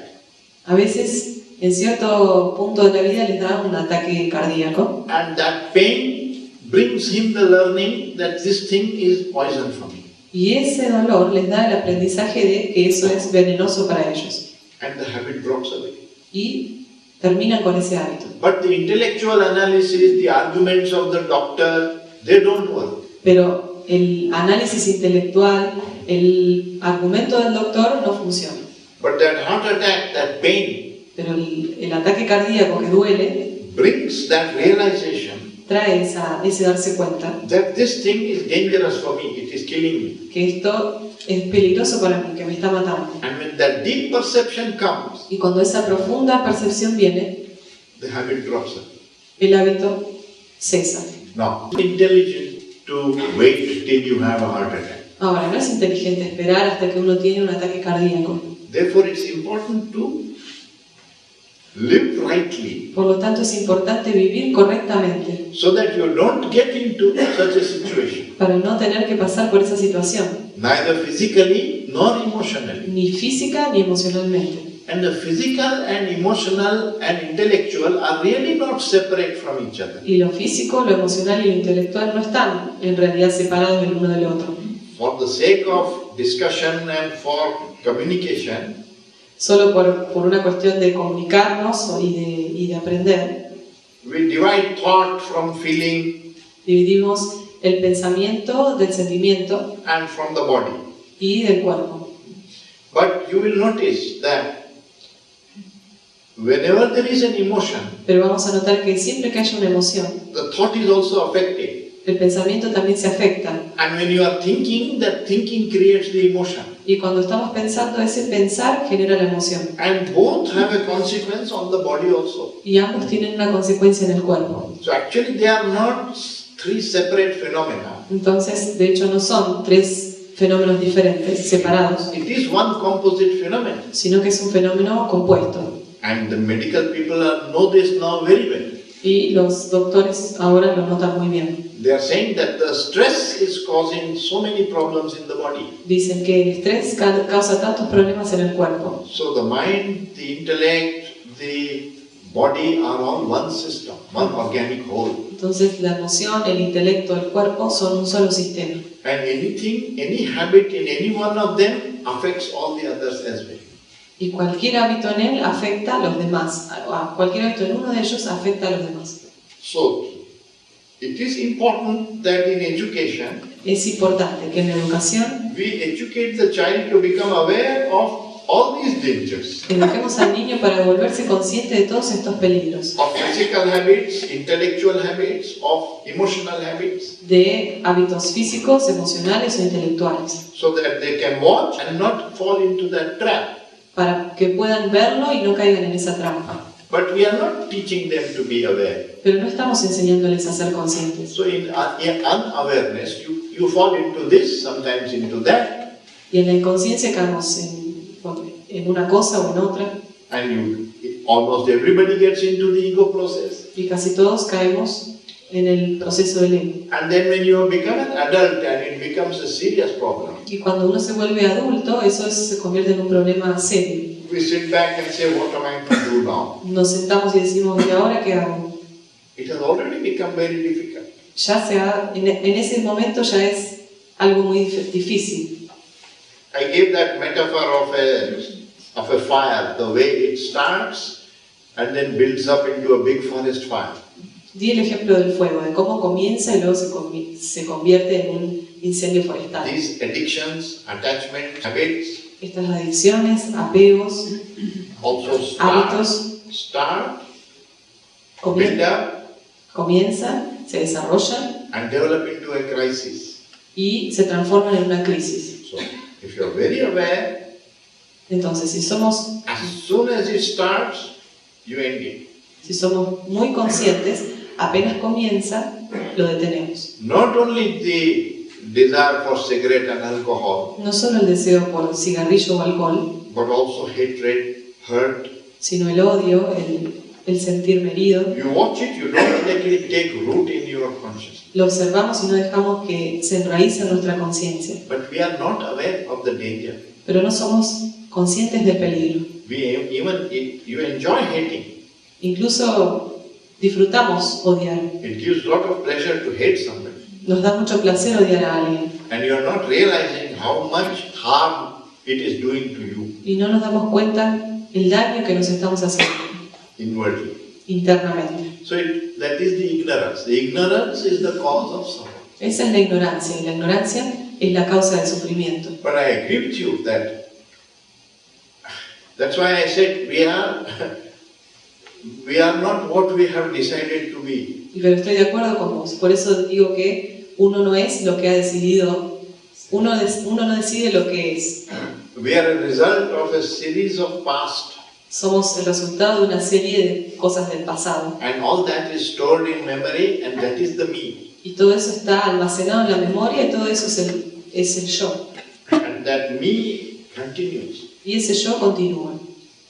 A veces, en cierto punto de la vida, les da un ataque cardíaco And that pain brings him the learning that this thing is poison for me. y ese dolor les da el aprendizaje de que eso es venenoso para ellos And the habit drops away. y terminan con ese hábito. But the intellectual analysis, the arguments of the doctor, they don't work. Pero el análisis intelectual, el argumento del doctor no funciona. But that heart attack, that pain, Pero el ataque cardíaco que duele brings that realization trae ese darse cuenta that this thing is dangerous for me, it is killing me. que esto es peligroso para mí, que me está matando. And when that deep perception comes, Y cuando esa profunda percepción viene, the habit drops away. el hábito cesa. Now, intelligent to wait till you have a heart attack. Ahora, no es inteligente esperar hasta que uno tiene un ataque cardíaco. Therefore, it's important to live rightly Por lo tanto, es importante vivir correctamente so that you don't get into such a situation, para no tener que pasar por esa situación, neither physically nor emotionally. ni física ni emocionalmente. And the physical and emotional and intellectual are really not separate from each other. Y lo físico, lo emocional y lo intelectual no están en realidad separados el uno del otro. For the sake of discussion and for communication, solo por una cuestión de comunicarnos y de aprender. We divide thought from feeling Dividimos el pensamiento del sentimiento and from the body. y del cuerpo. But you will notice that whenever there is an emotion, Pero vamos a notar que siempre que haya una emoción, the thought is also affected. el pensamiento también se afecta. And when you are thinking, that thinking creates the emotion. Y cuando estamos pensando, ese pensar genera la emoción. And both have a consequence on the body also. Y ambos tienen una consecuencia en el cuerpo. So actually they are not three separate phenomena. Entonces, de hecho, no son tres fenómenos diferentes, separados, It is one composite phenomenon. sino que es un fenómeno compuesto. And the medical people know this now very well. Y los doctores ahora lo notan muy bien. They are saying that the stress is causing so many problems in the body. Dicen que el estrés causa tantos problemas en el cuerpo. So the mind, the intellect, the body are all one system, one organic whole. Entonces, la emoción, el intelecto, el cuerpo son un solo sistema. And anything, any habit in any one of them affects all the others as well. Y cualquier hábito en él afecta a los demás. Cualquier hábito en uno de ellos afecta a los demás. So it is important that in education, Es importante que en la educación we educate the child to become aware of all these dangers. eduquemos al niño para volverse consciente de todos estos peligros. Of physical habits, intellectual habits, of emotional habits, De hábitos físicos, emocionales o intelectuales. so that they can watch and not fall into that trap. Para que puedan verlo y no caigan en esa trampa. But we are not teaching them to be aware. Pero no estamos enseñándoles a ser conscientes. So in unawareness, you fall into this, sometimes into that, Y en la inconsciencia caemos en una cosa o en otra. and almost everybody gets into the ego process. Y casi todos caemos en el proceso del ego. And then when you become an adult and it becomes a serious problem, Y cuando uno se vuelve adulto, eso se convierte en un problema serio. we sit back and say, what am I to do now? Nos sentamos y decimos, ¿y ahora qué hago? It has already become very difficult. En ese momento ya es algo muy difícil. I gave that metaphor of a fire, the way it starts and then builds up into a big forest fire. Di el ejemplo del fuego, de cómo comienza y luego se convierte en un incendio forestal. These addictions, attachment, habits Estas adicciones, apegos, also hábitos start, build up, comienzan, se desarrollan and develop into a crisis. y se transforman en una crisis. So, if you are very aware, Entonces, si somos as soon as it starts, you end it. Si somos muy conscientes, apenas comienza, lo detenemos. Not only the desire for cigarette and alcohol, No solo el deseo por cigarrillo o alcohol, but also hatred, hurt. sino el odio, el sentirme herido. You watch it, you don't let it take root in your consciousness. Lo observamos y no dejamos que se enraíce en nuestra conciencia. But we are not aware of the danger. Pero no somos conscientes del peligro. You enjoy hating. Incluso disfrutamos odiar. It gives a lot of pleasure to hate somebody. Nos da mucho placer odiar a alguien. And you are not realizing how much harm it is doing to you Y no nos damos cuenta el daño que nos estamos haciendo inwardly. internamente. So that is the ignorance. The ignorance is the cause of suffering. Esa es la ignorancia, y la ignorancia es la causa del sufrimiento. But I agree with you that's why I said we are not what we have decided to be. Pero estoy de acuerdo con vos. Por eso digo que uno no es lo que ha decidido. Uno no decide lo que es. We are a result of a series of past. Somos el resultado de una serie de cosas del pasado. And all that is stored in memory, and that is the me. Y todo eso está almacenado en la memoria y todo eso es el yo. And that me continues. Y ese yo continúa.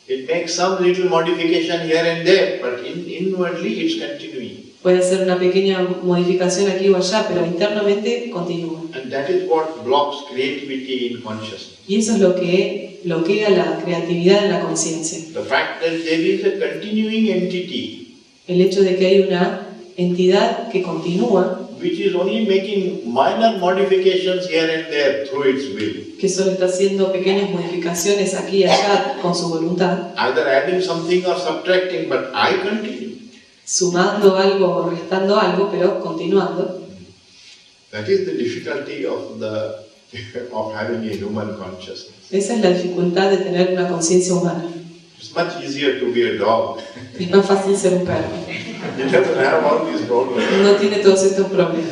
It makes some little modification here and there, but inwardly it's continuing. Puede hacer una pequeña modificación aquí o allá, pero internamente continúa. And that is what blocks creativity in consciousness. Y eso es lo que bloquea la creatividad en la conciencia. The fact that there is a continuing entity El hecho de que hay una entidad que continúa which is only making minor modifications here and there through its will. que solo está haciendo pequeñas modificaciones aquí y allá con su voluntad, Either adding something or subtracting, but I continue. sumando algo o restando algo, pero continuando. That is the difficulty of having a human consciousness. Esa es la dificultad de tener una conciencia humana. It's much easier to be a dog. Es más fácil ser un perro. It doesn't have all these problems. No tiene todos estos problemas.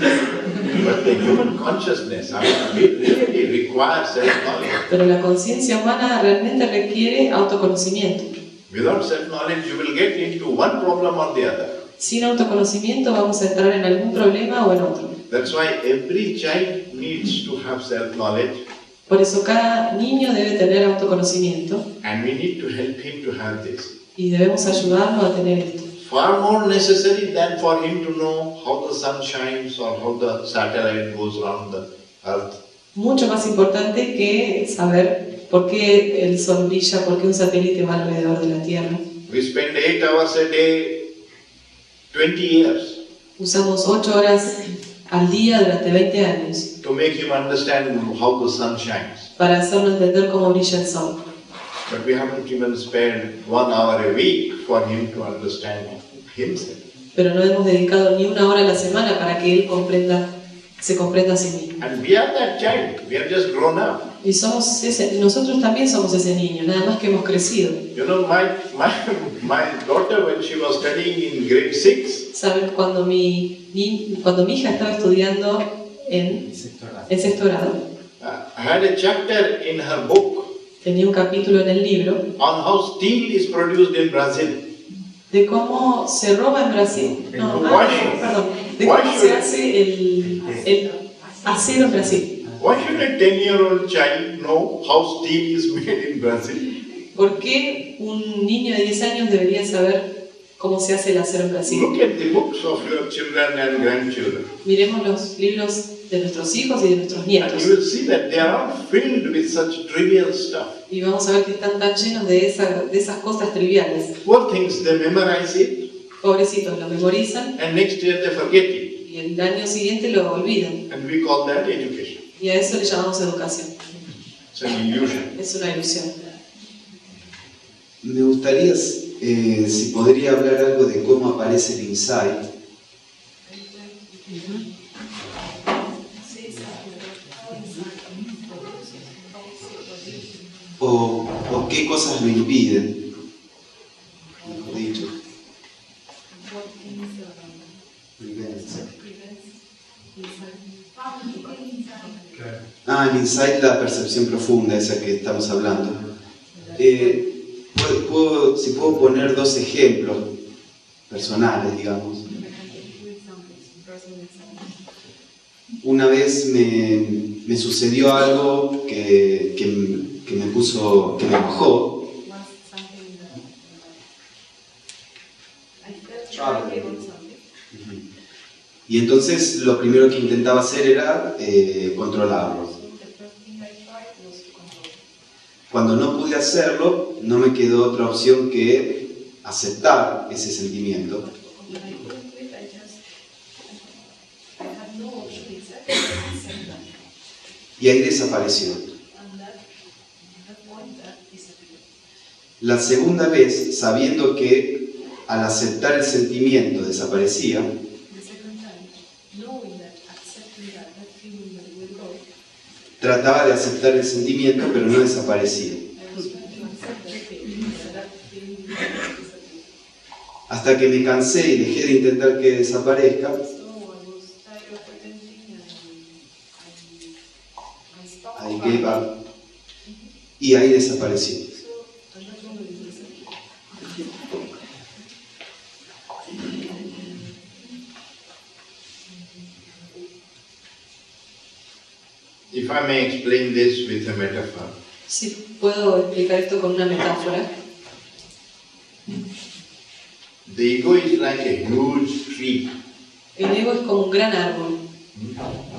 But the human consciousness, it really requires self-knowledge. Pero la conciencia humana realmente requiere autoconocimiento. Without self-knowledge, you will get into one problem or the other. Sin autoconocimiento vamos a entrar en algún problema o en otro. That's why every child needs to have self-knowledge, Por eso cada niño debe tener autoconocimiento and we need to help him to have this. y debemos ayudarlo a tener esto. Far more necessary than for him to know how the sun shines or how the satellite goes around the earth. Mucho más importante que saber por qué el sol brilla, por qué un satélite va alrededor de la Tierra. We spend 8 hours a day, 20 years, Usamos 8 horas al día durante 20 años to make him understand how the sun shines. para hacerlo entender cómo brilla el sol. But we haven't even spent 1 hour a week for him to understand himself. Pero no hemos dedicado ni 1 hora a la semana para que él se comprenda a sí mismo. And we are that child, we are just grown up. Y nosotros también somos ese niño, nada más que hemos crecido. You know, my daughter, when she was studying in grade 6, ¿Saben? Cuando mi hija estaba estudiando en sexto grado, had a chapter in her book tenía un capítulo en el libro on how steel is produced in Brazil. de cómo se roba en Brasil. De cómo se hace el acero en Brasil. Why should a 10-year-old child know how steel is made in Brazil? ¿Por qué un niño de 10 años debería saber cómo se hace el acero en Brasil? Look at the books of your children and grandchildren. Miremos los libros de nuestros hijos y de nuestros And nietos. you will see that they are all filled with such trivial stuff. Y vamos a ver que están tan llenos de esas cosas triviales. Poor things, they memorize it, Pobrecitos, lo memorizan and next year they forget it. y el año siguiente lo olvidan. And we call that education. Y a eso le llamamos educación. It's an illusion. Es una ilusión. Me gustaría, si podría hablar algo de cómo aparece el insight. O qué cosas lo impiden, mejor dicho. El insight, la percepción profunda, esa que estamos hablando. Si puedo poner 2 ejemplos personales, digamos. Una vez me sucedió algo que me enojó. Y entonces lo primero que intentaba hacer era controlarlo. Cuando no pude hacerlo, no me quedó otra opción que aceptar ese sentimiento. Y ahí desapareció. La segunda vez, sabiendo que al aceptar el sentimiento desaparecía, trataba de aceptar el sentimiento, pero no desaparecía. Hasta que me cansé y dejé de intentar que desaparezca, I gave up, y ahí desapareció. If I may explain this with a metaphor. Si puedo explicar esto con una metáfora. The ego is like a huge tree. El ego es como un gran árbol.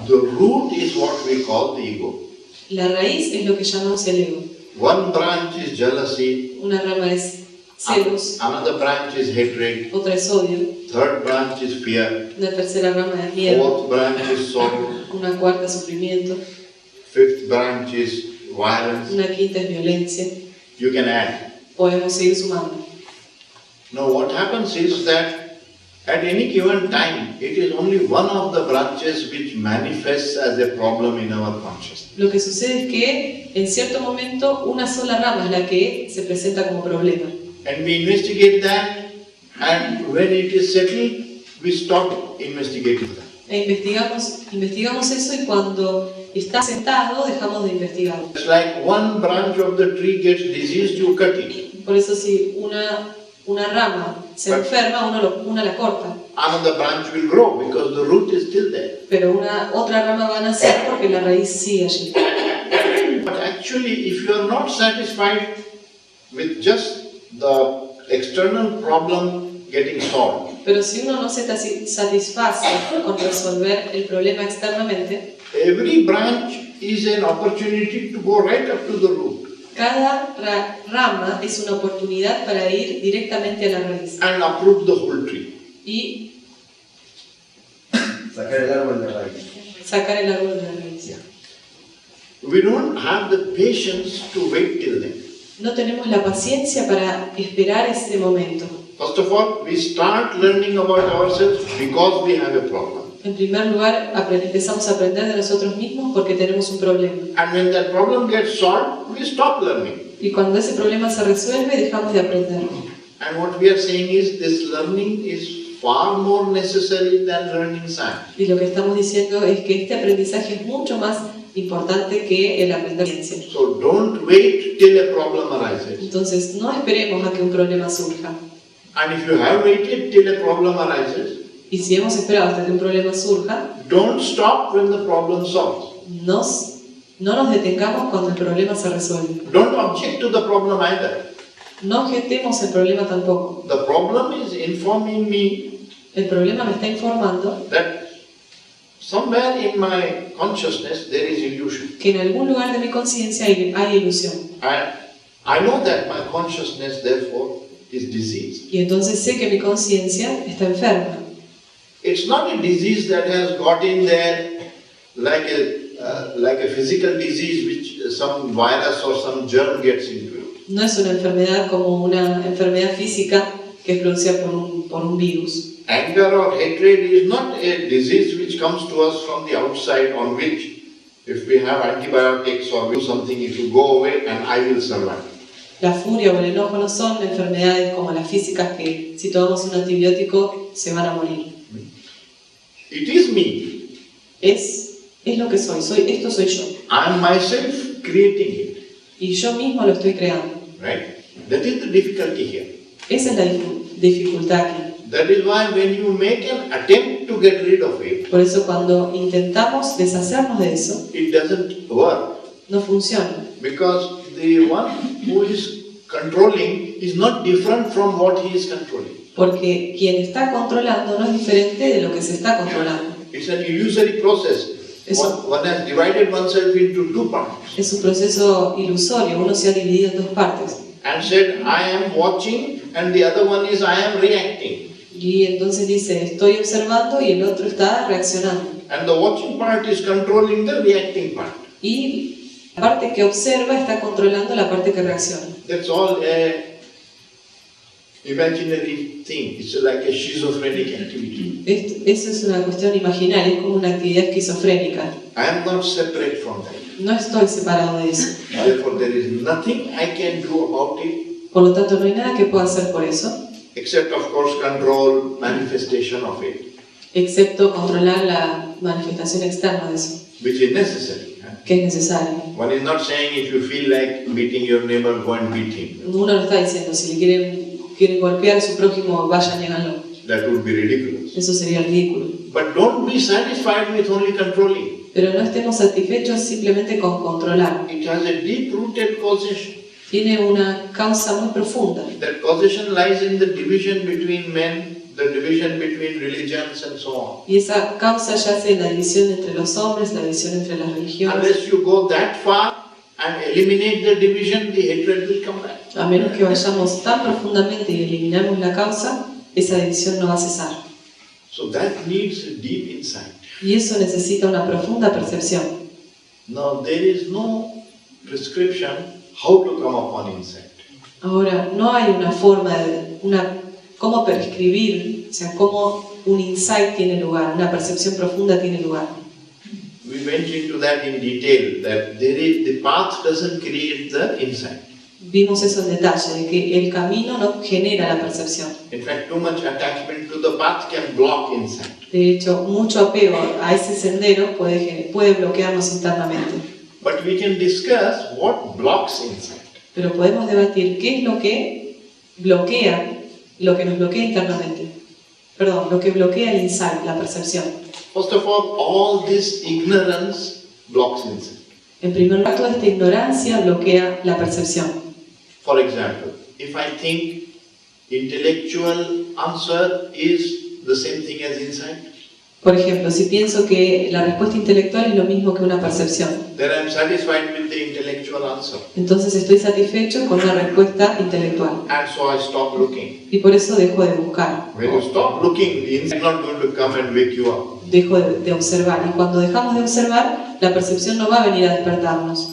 The root is what we call the ego. La raíz es lo que llamamos el ego. One branch is jealousy, Una rama es celos, Another branch is hatred. otra es odio, Third branch is fear. una tercera rama es miedo, Fourth branch is sorrow. una cuarta sufrimiento, Fifth branch is violence. una quinta es violencia. You can add. Podemos seguir sumando. Now what happens is that at any given time, it is only one of the branches which manifests as a problem in our consciousness. Lo que sucede es que en cierto momento una sola rama es la que se presenta como problema. And we investigate that, and when it is settled, we stop investigating that. E investigamos eso y cuando está sentado dejamos de investigar. It's like one branch of the tree gets diseased, you cut it. Por eso si una rama se enferma, una la corta. Another branch will grow because the root is still there. Pero otra rama va a nacer porque la raíz sigue allí. But actually, if you are not satisfied with just the external problem getting solved, Pero si uno no se satisface con resolver el problema externamente, every branch is an opportunity to go right up to the root cada rama es una oportunidad para ir directamente a la raíz and uproot the whole tree. y Sacar el árbol de raíz. sacar el árbol de la raíz. We don't have the patience to wait till then. No tenemos la paciencia para esperar ese momento. First of all, we start learning about ourselves because we have a problem. En primer lugar, empezamos a aprender de nosotros mismos porque tenemos un problema. And when that problem gets solved, we stop learning. Y cuando ese problema se resuelve, dejamos de aprender. And what we are saying is this learning is far more necessary than learning science. Y lo que estamos diciendo es que este aprendizaje es mucho más importante que el aprender ciencia. So don't wait till a problem arises. Entonces, no esperemos a que un problema surja. And if you have waited till a problem arises, Y si hemos esperado hasta que un problema surja, don't stop when the problem solves. no nos detengamos cuando el problema se resuelve. Don't object to the problem either. No objetemos el problema tampoco. The problem is informing me El problema me está informando that somewhere in my consciousness there is illusion. que en algún lugar de mi conciencia hay ilusión. And I know that my consciousness therefore is diseased. Y entonces sé que mi conciencia está enferma. It's not a disease that has got in there like a physical disease which some virus or some germ gets into it. No es una enfermedad como una enfermedad física que es producida por un virus. Anger or hatred is not a disease which comes to us from the outside, on which if we have antibiotics or do something it will go away and I will survive. La furia o el enojo no son enfermedades como las físicas que si tomamos un antibiótico se van a morir. It is me. Es lo que soy, esto soy yo. I am myself creating it. Y yo mismo lo estoy creando. Right? That is the difficulty here. Esa es la dificultad aquí. That is why when you make an attempt to get rid of it, Por eso cuando intentamos deshacernos de eso, it doesn't work. no funciona. Because the one who is controlling is not different from what he is controlling. Porque quien está controlando no es diferente de lo que se está controlando. It's an illusory process. Eso. One has divided oneself into two parts Es un proceso ilusorio, uno se ha dividido en dos partes. and said, I am watching, and the other one is I am reacting. Y entonces dice, estoy observando y el otro está reaccionando. And the watching part is controlling the reacting part. Y la parte que observa está controlando la parte que reacciona. That's all a imaginary thing. It's like a schizophrenic activity. Eso es una cuestión imaginaria, es como una actividad esquizofrénica. I am not separate from that. No estoy separado de eso. Therefore, there is nothing I can do about it, Por lo tanto, no hay nada que pueda hacer por eso, except of course control manifestation of it, excepto controlar la manifestación externa de eso, which is necessary. que es necesario. One is not saying if you feel like beating your neighbor, go and beat him. Uno no está diciendo, si le quieren golpear a su prójimo, vayan y háganlo. That would be ridiculous. Eso sería ridículo. But don't be satisfied with only controlling. Pero no estemos satisfechos simplemente con controlar. It has a deep-rooted causation. Tiene una causa muy profunda. That causation lies in the division between men, the division between religions and so on. Y esa causa yace en la división entre los hombres, la división entre las religiones. Unless you go that far, and eliminate the division, the hatred will come back. A menos que vayamos tan profundamente y eliminemos la causa, esa división no va a cesar. So that needs a deep insight. Y eso necesita una profunda percepción. Now there is no prescription how to come upon insight. Ahora, no hay una forma de cómo prescribir, o sea, cómo un insight tiene lugar, una percepción profunda tiene lugar. We went into that in detail, that the path doesn't create the insight. Vimos eso en detalle, de que el camino no genera la percepción. In fact, too much attachment to the path can block insight. De hecho, mucho apego a ese sendero puede bloquearnos internamente. But we can discuss what blocks insight. Pero podemos debatir qué es lo que bloquea, lo que nos bloquea internamente. Perdón, lo que bloquea el insight, la percepción. First of all this ignorance blocks insight. En primer lugar, toda esta ignorancia bloquea la percepción. For example, if I think intellectual answer is the same thing as insight, Por ejemplo, si pienso que la respuesta intelectual es lo mismo que una percepción, then I am satisfied with the intellectual answer. entonces estoy satisfecho con una respuesta intelectual. And so I stop looking. Y por eso dejo de buscar, When you stop looking, the insight is not going to come and wake you up. dejo de observar. Y cuando dejamos de observar, la percepción no va a venir a despertarnos.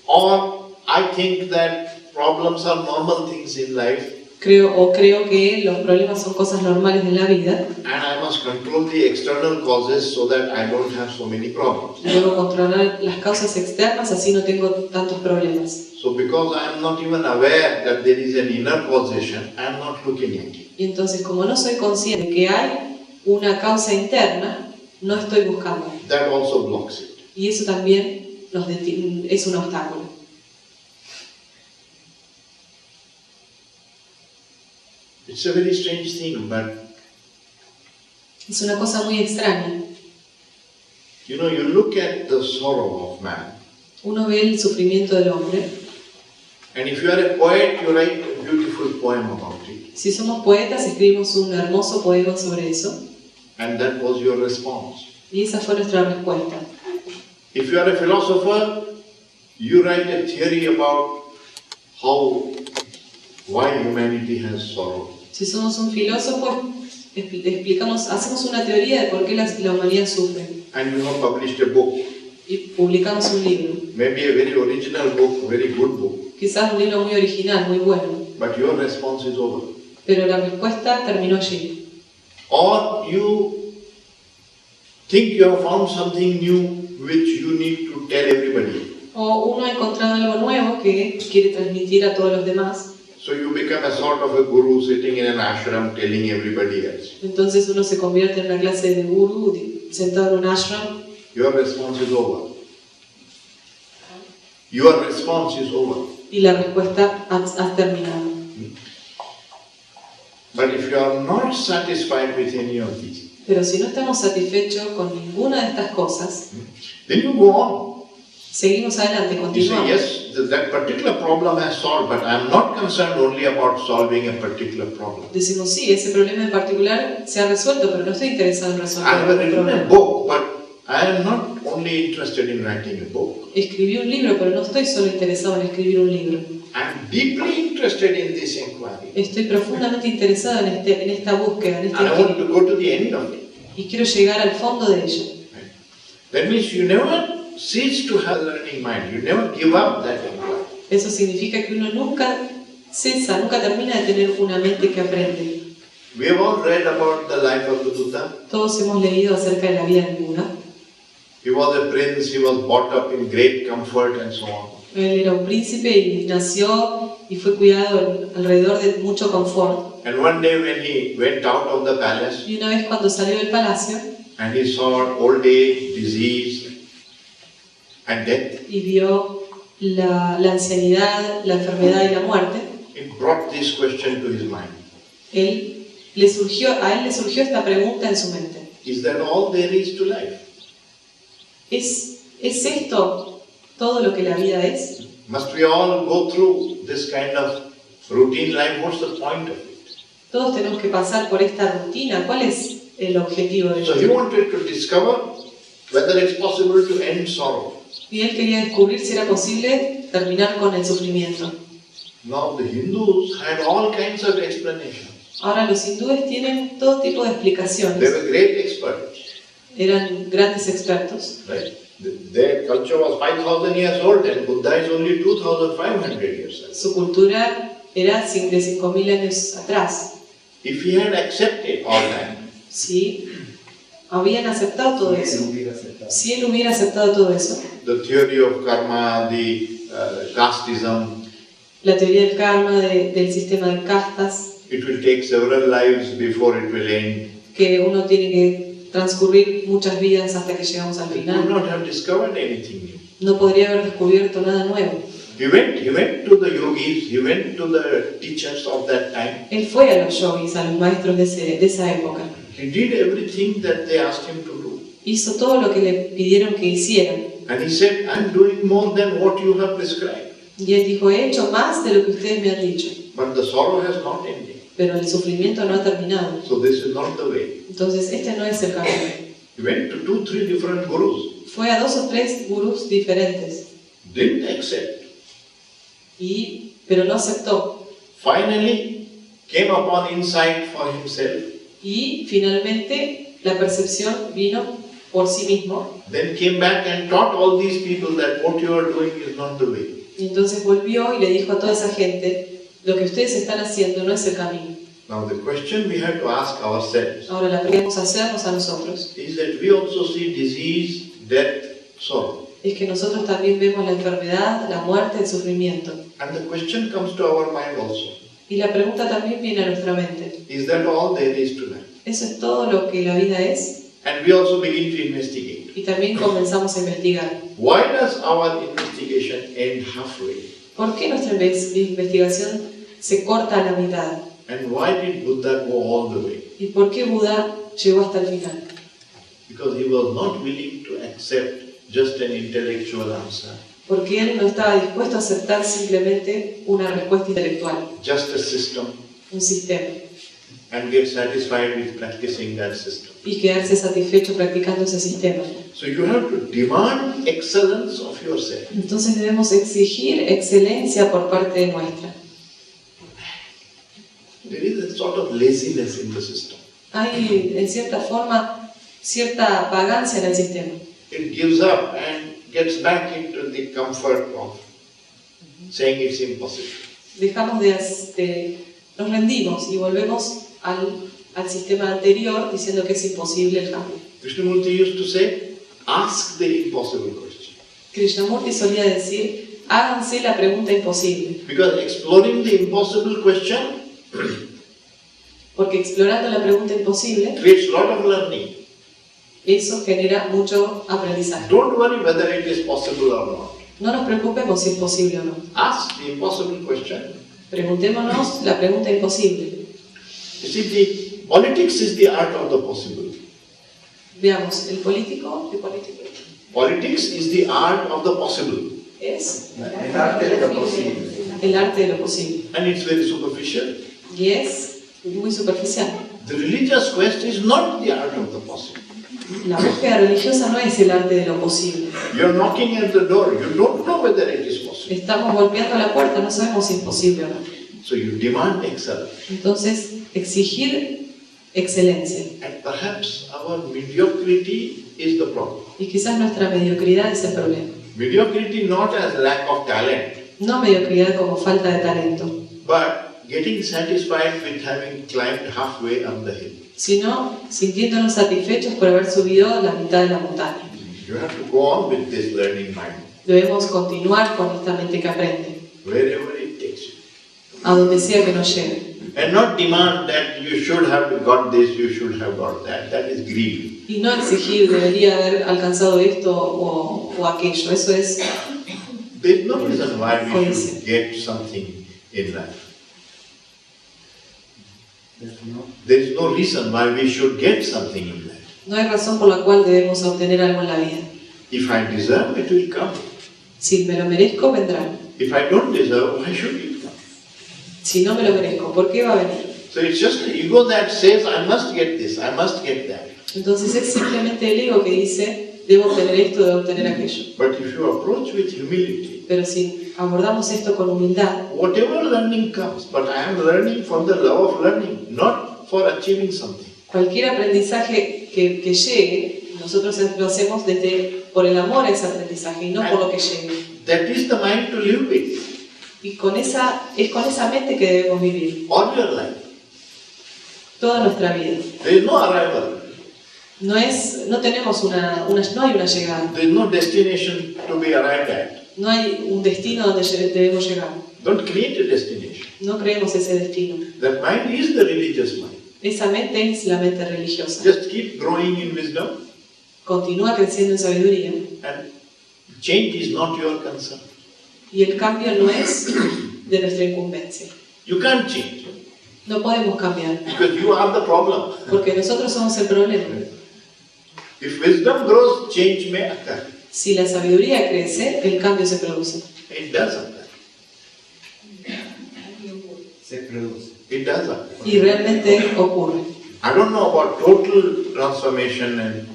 Or I think that problems are normal things in life Creo que los problemas son cosas normales en la vida and I must control the external causes so that I don't have so many problems. y debo controlar las causas externas, así no tengo tantos problemas. So because I am not even aware that there is an inner causation, I am not looking at it. Y entonces, como no soy consciente de que hay una causa interna, no estoy buscando. That also blocks it. Y eso también es un obstáculo. It's a very strange thing, but Es una cosa muy extraña. you know, you look at the sorrow of man, Uno ve el sufrimiento del hombre. and if you are a poet, you write a beautiful poem about it, Si somos poetas, escribimos un hermoso poema sobre eso. and that was your response. Y esa fue nuestra respuesta. If you are a philosopher, you write a theory about why humanity has sorrow. Si somos un filósofo, hacemos una teoría de por qué la humanidad sufre. And you have published a book, Y publicamos un libro. maybe a very original book, very good book, Quizás un libro muy original, muy bueno. but your response is over. Pero la respuesta terminó allí. Or you think you have found something new which you need to tell everybody. O uno ha encontrado algo nuevo que quiere transmitir a todos los demás. So you become a sort of a guru sitting in an ashram telling everybody else. Entonces uno se convierte en una clase de gurú sentado en un ashram. Your response is over. Your response is over. Y la respuesta ha terminado. But if you are not satisfied with any of these, Pero si no estamos satisfechos con ninguna de estas cosas, then you go on. seguimos adelante, You say, continuamos. yes, that particular problem has solved, but I am not concerned only about solving a particular problem. Decimos, sí, ese problema en particular se ha resuelto, pero no estoy interesado en I resolver have el written a problema. book, but I am not only interested in writing a book. Escribí un libro, pero no estoy solo interesado en escribir un libro. I am deeply interested in this inquiry. Estoy profundamente interesado en esta búsqueda, en este And I want to inquilino. go to the end of it. Y quiero llegar al fondo de ello. That means you never cease to have a learning mind. You never give up that inquiry. Eso significa que uno nunca cesa, nunca termina de tener una mente que aprende. We have all read about the life of the Buddha. Todos hemos leído acerca de la vida del Buda. He was a prince, he was brought up in great comfort and so on. Él era un príncipe y nació y fue cuidado alrededor de mucho confort. And one day when he went out of the palace Y una vez cuando salió del palacio and he saw old age, disease and death, y vio la ancianidad, la enfermedad y la muerte, it brought this question to his mind. a él le surgió esta pregunta en su mente. Is that all there is to life? ¿Es esto todo lo que la vida es? Must we all go through this kind of routine life? What's the point of it? Todos tenemos que pasar por esta rutina. ¿Cuál es el objetivo de So he esto? wanted to discover whether it's possible to end sorrow. Y él quería descubrir si era posible terminar con el sufrimiento. Now the Hindus had all kinds of explanations. Ahora los hindúes tienen todo tipo de They explicaciones. were great experts. Eran grandes expertos. Right? Their culture was 5,000 years old and Buddha is only 2,500 years old. Su cultura era de 5.000 años atrás. If he had accepted all that, Sí, habían aceptado todo eso. Si él hubiera aceptado todo eso, the theory of karma, the casteism, la teoría del karma, del sistema de castas, it will take several lives before it will end. que uno tiene que transcurrir muchas vidas hasta que llegamos al He could final, not have discovered anything new. no podría haber descubierto nada nuevo. He went to the yogis, he went to the teachers of that time. Él fue a los yogis, a los maestros de esa época. He did everything that they asked him to do. Hizo todo lo que le pidieron que hiciera. And he said, I'm doing more than what you have prescribed. Y él dijo, he hecho más de lo que ustedes me han dicho. But the sorrow has not ended. Pero el sufrimiento no ha terminado. So this is not the way. Entonces, este no es el camino. He went to 2, 3 different gurus. Fue a 2 o 3 gurús diferentes, Didn't accept. pero no aceptó. Finally came upon insight for himself. Y finalmente la percepción vino por sí mismo. Then came back and taught all these people that what you are doing is not the way. Y entonces volvió y le dijo a toda esa gente, lo que ustedes están haciendo no es el camino. Now the question we have to ask ourselves Ahora la pregunta que debemos hacernos a nosotros is that we also see disease, death, sorrow. es que nosotros también vemos la enfermedad, la muerte, el sufrimiento. And the question comes to our mind also. Y la pregunta también viene a nuestra mente. Is that all there is to life? ¿Eso es todo lo que la vida es? And we also begin to investigate. Y también comenzamos a investigar. Why does our investigation end halfway? ¿Por qué nuestra investigación se corta a la mitad? And why did Buddha go all the way? ¿Y por qué Buda llegó hasta el final? Because he was not willing to accept just an intellectual answer, Porque él no estaba dispuesto a aceptar simplemente una respuesta intelectual, just a system, un sistema, and get satisfied with practicing that system. y quedarse satisfecho practicando ese sistema. So you have to demand excellence of yourself. Entonces debemos exigir excelencia por parte nuestra. There is a sort of laziness in the system. Hay, en cierta forma, cierta vagancia en el sistema. It gives up and gets back into the comfort of saying it's impossible. Nos rendimos y volvemos al sistema anterior diciendo que es imposible el cambio. Krishnamurti used to say, ask the impossible question. Krishnamurti solía decir, háganse la pregunta imposible. Because exploring the impossible question Porque explorando la pregunta imposible, creates a lot of learning. eso genera mucho aprendizaje. Don't worry whether it is possible or not. No nos preocupemos si es posible o no. Ask the impossible question. Preguntémonos la pregunta imposible. You see, the politics is the art of the possible. Veamos, el político Politics is the art of the possible. es El arte de lo posible. el arte de lo posible. And it's very superficial. Y es muy superficial. The religious quest is not the art of the possible. La búsqueda religiosa no es el arte de lo posible. You're knocking at the door. You don't know whether it is possible. Estamos golpeando la puerta, no sabemos si es posible o no. So you demand excellence. Entonces, exigir excelencia. And perhaps our mediocrity is the problem. Y quizás nuestra mediocridad es el problema. Mediocrity not as lack of talent, No mediocridad como falta de talento, but getting satisfied with having climbed halfway up the hill. sino sintiéndonos satisfechos por haber subido la mitad de la montaña. You have to go on with this learning mind, Debemos continuar con esta mente que aprende, wherever it takes you. a donde sea que nos lleve. And not demand that you should have got this, you should have got that. That is greed. Y no exigir, debería haber alcanzado esto o aquello. Eso es There is no reason why we codicia. should get something in life. There is no reason why we should get something in life. No hay razón por la cual debemos obtener algo en la vida. If I deserve, it will come. Si me lo merezco, vendrá. If I don't deserve, why should it come? Si no me lo merezco, ¿por qué va a venir? So it's just the ego that says, I must get this, I must get that. Entonces es simplemente el ego que dice, debo obtener esto, debo obtener aquello. But if you approach with humility, Pero si abordamos esto con humildad, whatever learning comes, but I am learning for the love of learning, not for achieving something. cualquier aprendizaje que llegue, nosotros lo hacemos por el amor a ese aprendizaje y no por lo que llegue. That is the mind to live with, Y es con esa mente que debemos vivir all your life. toda nuestra vida. There is no arrival. No tenemos no hay una llegada, There is no destination to be arrived at. no hay un destino donde debemos llegar. Don't create a destination. No creemos ese destino. That mind is the religious mind. Esa mente es la mente religiosa. Just keep growing in wisdom, Continúa creciendo en sabiduría and change is not your concern. y el cambio no es de nuestra incumbencia. You can't change No podemos cambiar because you are the problem. porque nosotros somos el problema. If wisdom grows, change may occur. Si la sabiduría crece, el cambio se produce. It does occur. Se produce. It does occur. Y realmente ocurre. I don't know about total transformation and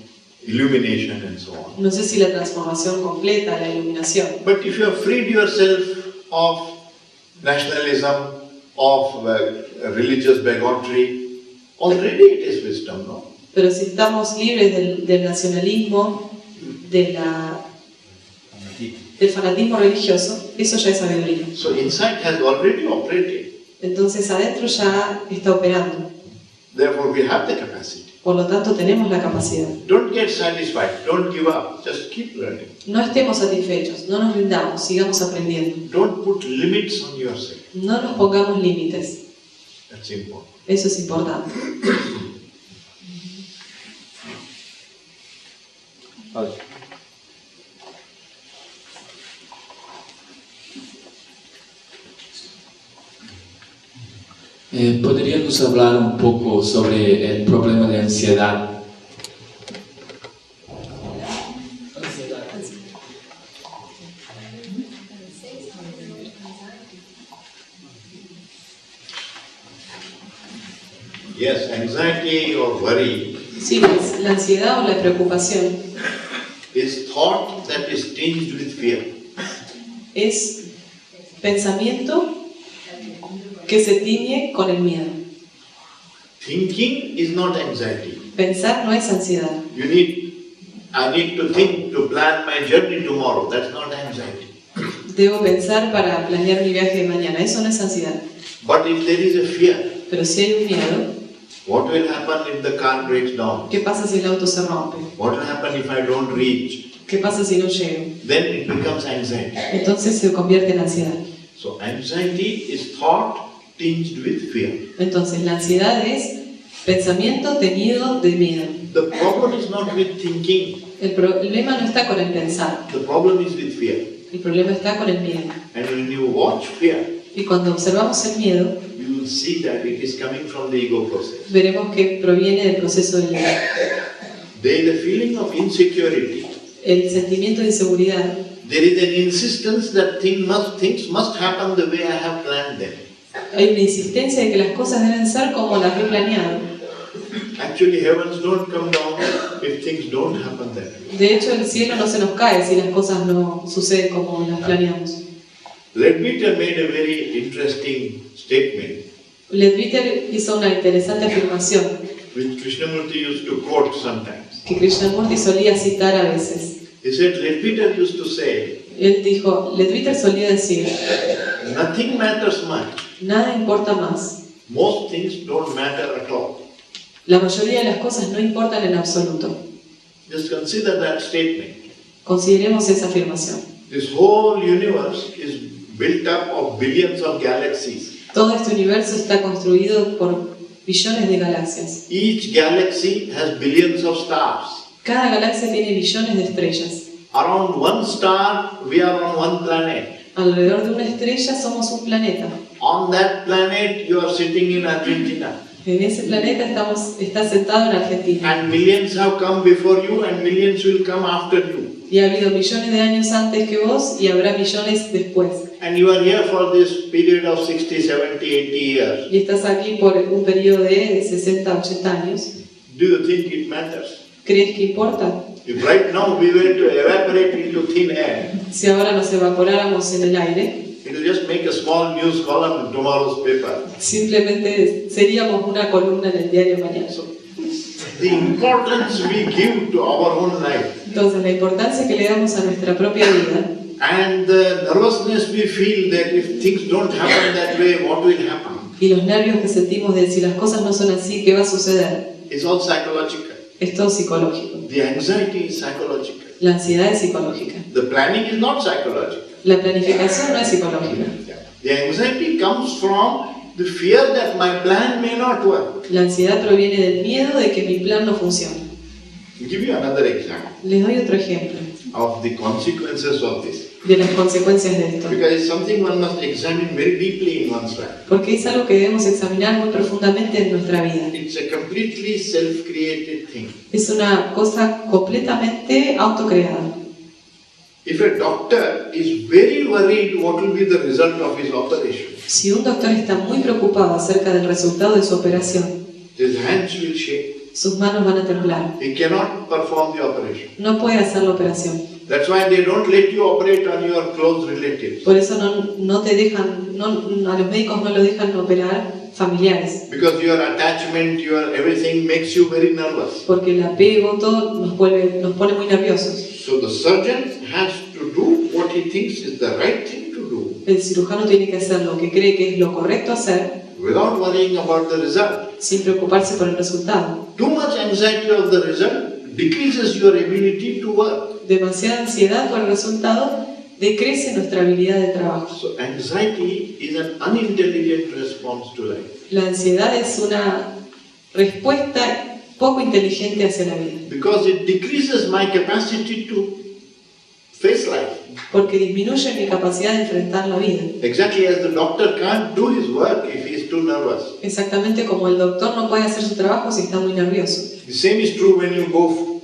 illumination and so on. No sé si la transformación completa, la iluminación. But if you have freed yourself of nationalism, of religious bigotry, already it is wisdom, no? Pero si estamos libres del nacionalismo, del fanatismo religioso, eso ya es sabiduría. So insight has already operated. Entonces adentro ya está operando. Therefore we have the capacity. Por lo tanto tenemos la capacidad. Don't get satisfied, don't give up, just keep learning. No estemos satisfechos, no nos rindamos, sigamos aprendiendo. Don't put limits on yourself. No nos pongamos límites, That's important. eso es importante. ¿Podríamos hablar un poco sobre el problema de ansiedad? Yes, anxiety or worry Sí, la ansiedad o la preocupación is thought that is tinged with fear. es pensamiento que se tiñe con el miedo. Thinking is not anxiety. Pensar no es ansiedad. I need to think to plan my journey tomorrow. That's not anxiety. Debo pensar para planear mi viaje de mañana, eso no es ansiedad. But if there is a fear, Pero si hay un miedo, what will happen if the car breaks down? ¿qué pasa si el auto se rompe? What will happen if I don't reach? ¿Qué pasa si no llego? Then it becomes anxiety. Entonces se convierte en ansiedad. So anxiety is thought tinged with fear. Entonces la ansiedad es pensamiento teñido de miedo. The problem is not with thinking. El problema no está con el pensar, The problem is with fear. el problema está con el miedo. And when you watch fear, Y cuando observamos el miedo, you will see that it is coming from the ego process. veremos que proviene del proceso del ego. There is a feeling of insecurity. El sentimiento de inseguridad. There is an insistence that things must happen the way I have planned them. Hay una insistencia de que las cosas deben ser como las he planeado. Actually, heavens don't come down if things don't happen that way. De hecho, el cielo no se nos cae si las cosas no suceden como las planeamos. Leadbeater made a very interesting statement, Leadbeater hizo una interesante afirmación which Krishnamurti used to quote sometimes. que Krishnamurti solía citar a veces. He said, Leadbeater used to say, Él dijo, Leadbeater solía decir, nothing matters much. nada importa más. Most things don't matter at all. La mayoría de las cosas no importan en absoluto. Just consider that statement. Consideremos esa afirmación. This whole universe is built up of billions of galaxies. Todo este universo está construido por billones de galaxias. Each galaxy has billions of stars. Cada galaxia tiene billones de estrellas. Around one star, we are on one planet. Alrededor de una estrella somos un planeta. On that planet, you are sitting in Argentina. En ese planeta está sentado en Argentina. And millions have come before you and millions will come after you. Y ha habido millones de años antes que vos y habrá millones después. And you are here for this period of 60, 70, 80 years. Y estás aquí por un periodo de 60, 80 años. Do you think it matters? ¿Crees que importa? If right now we were to evaporate into thin air, Si ahora nos evaporáramos en el aire, it will just make a small news column in tomorrow's paper. simplemente seríamos una columna en el diario mañana. The importance we give to our own life Entonces, la importancia que le damos a nuestra propia vida and the nervousness we feel that if things don't happen that way, what will happen? y los nervios que sentimos de si las cosas no son así, ¿qué va a suceder? It's all psychological. Es todo psicológico. The anxiety is psychological. La ansiedad es psicológica. The planning is not psychological. La planificación no es psicológica. The anxiety comes from the fear that my plan may not work. La ansiedad proviene del miedo de que mi plan no funcione. I'll give you another example Les doy otro ejemplo of the consequences of this. de las consecuencias de esto. Because it's something one must examine very deeply in one's life. Porque es algo que debemos examinar muy profundamente en nuestra vida. It's a completely self-created thing. Es una cosa completamente autocreada. If a doctor is very worried what will be the result of his operation, Si un doctor está muy preocupado acerca del resultado de su operación, his hands will shake. sus manos van a temblar. He cannot perform the operation. No puede hacer la operación. That's why they don't let you operate on your close relatives. Por eso no te dejan, a los médicos no lo dejan operar familiares. Because your attachment, your everything makes you very nervous. Porque el apego, todo nos pone muy nerviosos. So the surgeon has to do what he thinks is the right thing to do, El cirujano tiene que hacer lo que cree que es lo correcto hacer, without worrying about the result. sin preocuparse por el resultado. Too much anxiety of the result decreases your ability to work. Demasiada ansiedad por el resultado decrece nuestra habilidad de trabajo. So anxiety is an unintelligent response to life. La ansiedad es una respuesta poco inteligente hacia la vida, Because it decreases my capacity to face life. porque disminuye mi capacidad de enfrentar la vida. Exactly as the doctor can't do his work if he is too nervous. Exactamente como el doctor no puede hacer su trabajo si está muy nervioso. The same is true when you go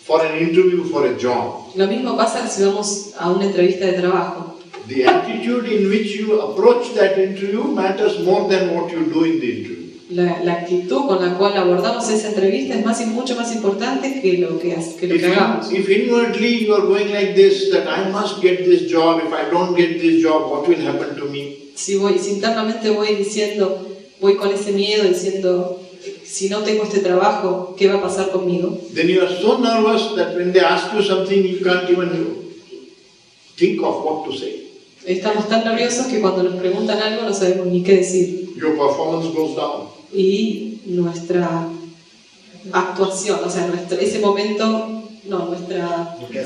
for an interview for a job. Lo mismo pasa si vamos a una entrevista de trabajo. The attitude in which you approach that interview matters more than what you do in the interview. La actitud con la cual abordamos esa entrevista es mucho más importante que lo que hagamos. If inwardly you are going like this, that I must get this job, if I don't get this job, what will happen to me? Si internamente voy con ese miedo diciendo, si no tengo este trabajo, ¿qué va a pasar conmigo? Then you are so nervous that when they ask you something, you can't even think of what to say. Estamos tan nerviosos que cuando nos preguntan algo no sabemos ni qué decir. Your performance goes down. Y nuestra actuación, o sea, ese momento, lo que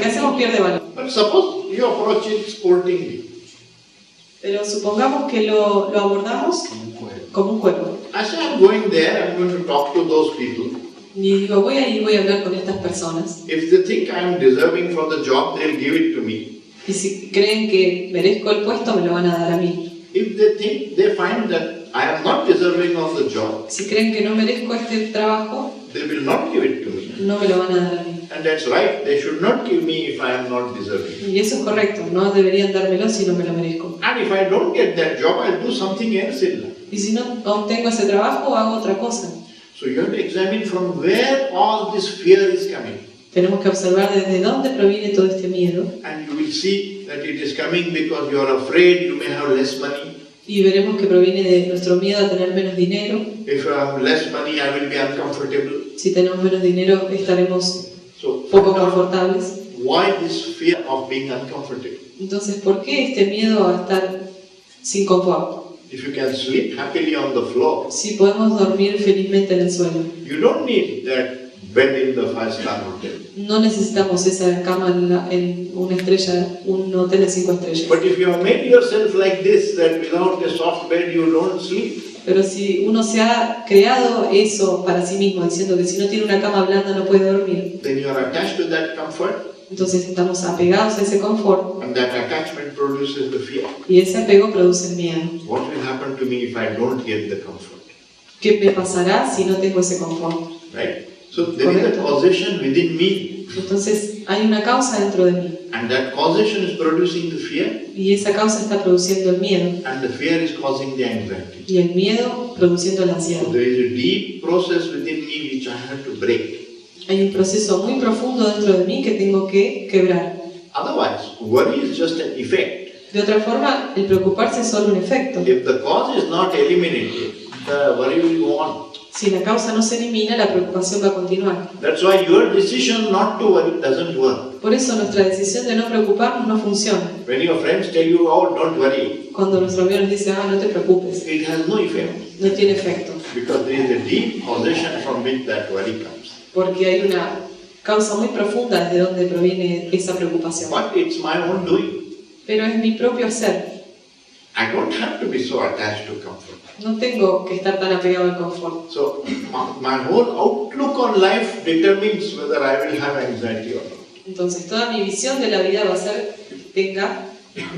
hacemos pierde valor. But suppose you approach it sportingly. Pero supongamos que lo abordamos como un juego. As I'm going there, I'm going to talk to those people. Y digo, voy a hablar con estas personas. If they think I'm deserving for the job, they'll give it to me. Y si creen que merezco el puesto, me lo van a dar a mí. If they find that I am not deserving of the job, Si creen que no merezco este trabajo, they will not give it to me. no me lo van a dar a mí. And that's right, they should not give me if I am not deserving. Y eso es correcto, no deberían dármelo si no me lo merezco. And if I don't get that job, I'll do something else in life. Y si no obtengo ese trabajo, hago otra cosa. So you have to examine from where all this fear is coming. Tenemos que observar desde dónde proviene todo este miedo. And you will see that it is coming because you are afraid you may have less money. Y veremos que proviene de nuestro miedo a tener menos dinero. If I have less money, I will be uncomfortable. Si tenemos menos dinero, estaremos So poco confortables. why this fear of being uncomfortable? Entonces, ¿por qué este miedo a estar sin confort? If you can sleep happily on the floor, Si podemos dormir felizmente en el suelo, you don't need that bed in the 5-star hotel. no necesitamos esa cama en un hotel de 5 estrellas. But if you have made yourself like this, that without a soft bed you don't sleep, Pero si uno se ha creado eso para sí mismo, diciendo que si no tiene una cama blanda no puede dormir, then you are attached to that comfort, entonces estamos apegados a ese confort and that attachment produces the fear. y ese apego produce el miedo. What will happen to me if I don't get the comfort? ¿Qué me pasará si no tengo ese confort? Right? So there is a causation within me, Entonces hay una causa dentro de mí and that causation is producing the fear, y esa causa está produciendo el miedo and the fear is causing the anxiety. y el miedo produciendo la ansiedad. So there is a deep process within me which I have to break. Hay un proceso muy profundo dentro de mí que tengo que quebrar. Otherwise, worry is just an effect. De otra forma, el preocuparse es solo un efecto. If the cause is not eliminated, the worry will go on. Si la causa no se elimina, la preocupación va a continuar. That's why your decision not to worry doesn't work. Por eso nuestra decisión de no preocuparnos no funciona. When your friends tell you, oh, don't worry, Cuando nuestro amigo nos dice, no te preocupes, it has no effect. no tiene efecto. Because there is a deep possession from which that worry comes. Porque hay una causa muy profunda desde donde proviene esa preocupación. But it's my own doing. Pero es mi propio hacer. I don't have to be so attached to comfort. No tengo que estar tan apegado al confort. So, my whole outlook on life determines whether I will have anxiety or not. Entonces, toda mi visión de la vida va a ser que tenga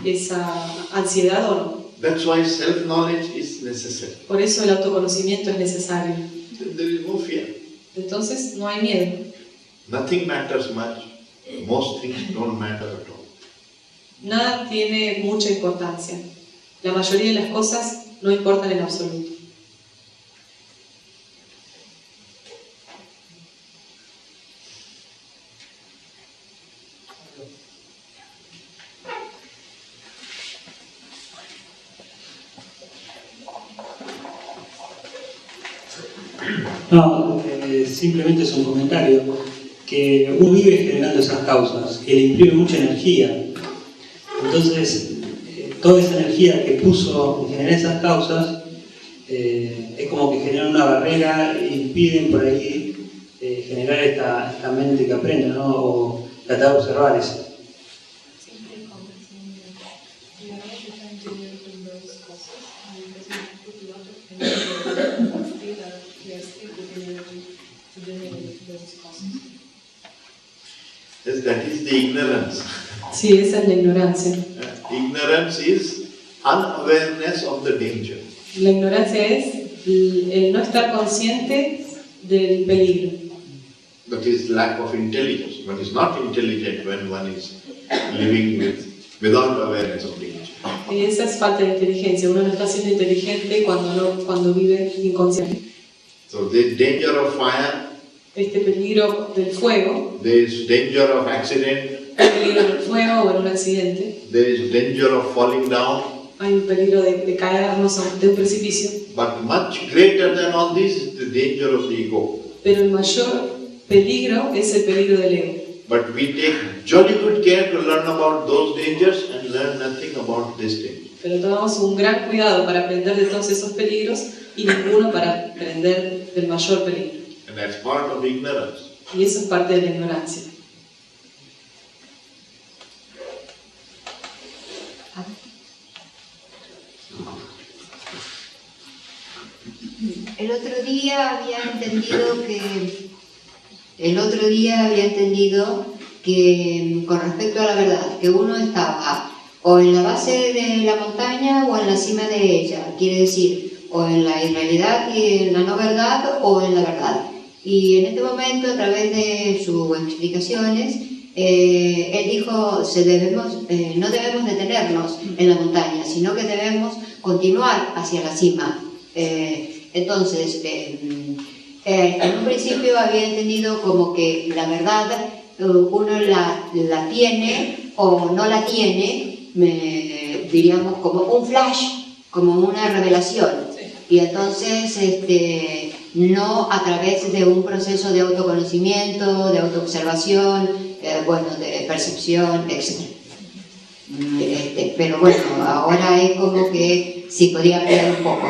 esa ansiedad o no. That's why self-knowledge is necessary. Por eso el autoconocimiento es necesario. Then there is no fear. Entonces, no hay miedo. Nothing matters much. Most things don't matter at all. Nada tiene mucha importancia. La mayoría de las cosas no importan en absoluto. No, simplemente es un comentario, que uno vive generando esas causas, que le imprime mucha energía. Entonces, toda esa energía que puso en generar esas causas, es como que generan una barrera e impiden por ahí generar esta mente que aprenda, ¿no? O tratar de observar eso. Yes, that is the ignorance. Sí, esa es la ignorancia. Ignorance is unawareness of the danger. La ignorancia es el no estar consciente del peligro. That is lack of intelligence. One is not intelligent when one is living without awareness of danger. Y esa es falta de inteligencia. Uno no está siendo inteligente cuando vive inconsciente. So there is danger of fire. Este peligro del fuego, There is danger of accident. hay peligro del fuego o en un accidente, There is danger of falling down. hay un peligro de caernos de un precipicio, But much greater than all this is the danger of the ego. pero el mayor peligro es el peligro del ego. But we take jolly good care to learn about those dangers and learn nothing about this danger. Pero tomamos un gran cuidado para aprender de todos esos peligros y ninguno para aprender del mayor peligro. And that's part of ignorance. Y eso es parte de la ignorancia. El otro día había entendido que con respecto a la verdad, que uno estaba o en la base de la montaña o en la cima de ella, quiere decir, o en la irrealidad y en la no verdad o en la verdad. Y en este momento, a través de sus explicaciones, él dijo, no debemos detenernos en la montaña, sino que debemos continuar hacia la cima. Entonces, en un principio había entendido como que la verdad uno la tiene o no la tiene, diríamos como un flash, como una revelación. Y entonces, no a través de un proceso de autoconocimiento, de autoobservación, de percepción, etc. Pero bueno, ahora es como que sí podría ampliar un poco.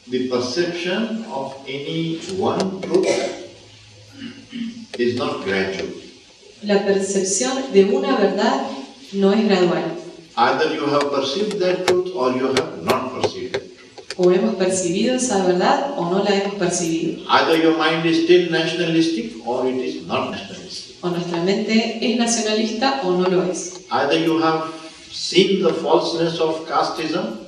The perception of any one truth is not gradual. La percepción de una verdad no es gradual. Either you have perceived that truth or you have not perceived that truth. O hemos percibido esa verdad o no la hemos percibido. Either your mind is still nationalistic or it is not nationalistic. O nuestra mente es nacionalista o no lo es. Either you have seen the falseness of casteism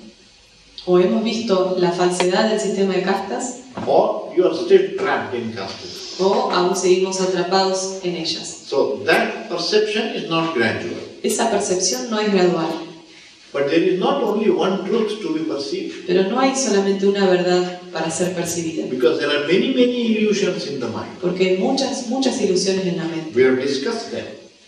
O hemos visto la falsedad del sistema de castas or you are still trapped in casteism. o aún seguimos atrapados en ellas. So that perception is not gradual. Esa percepción no es gradual. But there is not only one truth to be perceived. Pero no hay solamente una verdad para ser percibida. Because there are many illusions in the mind. Porque hay muchas ilusiones en la mente. We have discussed them.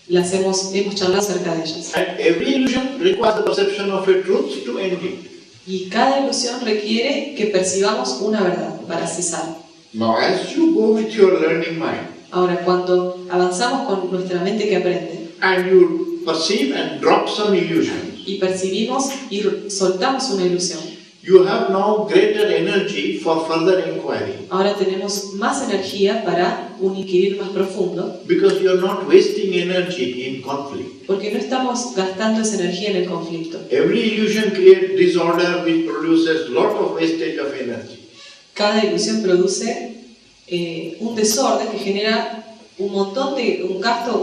Hemos charlado acerca de ellas. And every illusion requires the perception of a truth to end it. Y cada ilusión requiere que percibamos una verdad para cesar. Now as you go with your learning mind, Ahora, cuando avanzamos con nuestra mente que aprende and you perceive and drop some illusions, y percibimos y soltamos una ilusión, you have now greater energy for further inquiry. ahora tenemos más energía para un inquirir más profundo, Because you are not wasting energy in conflict. porque no estamos gastando esa energía en el conflicto. Every illusion creates disorder which produces lot of wastage of energy. Cada ilusión produce un desorden que genera un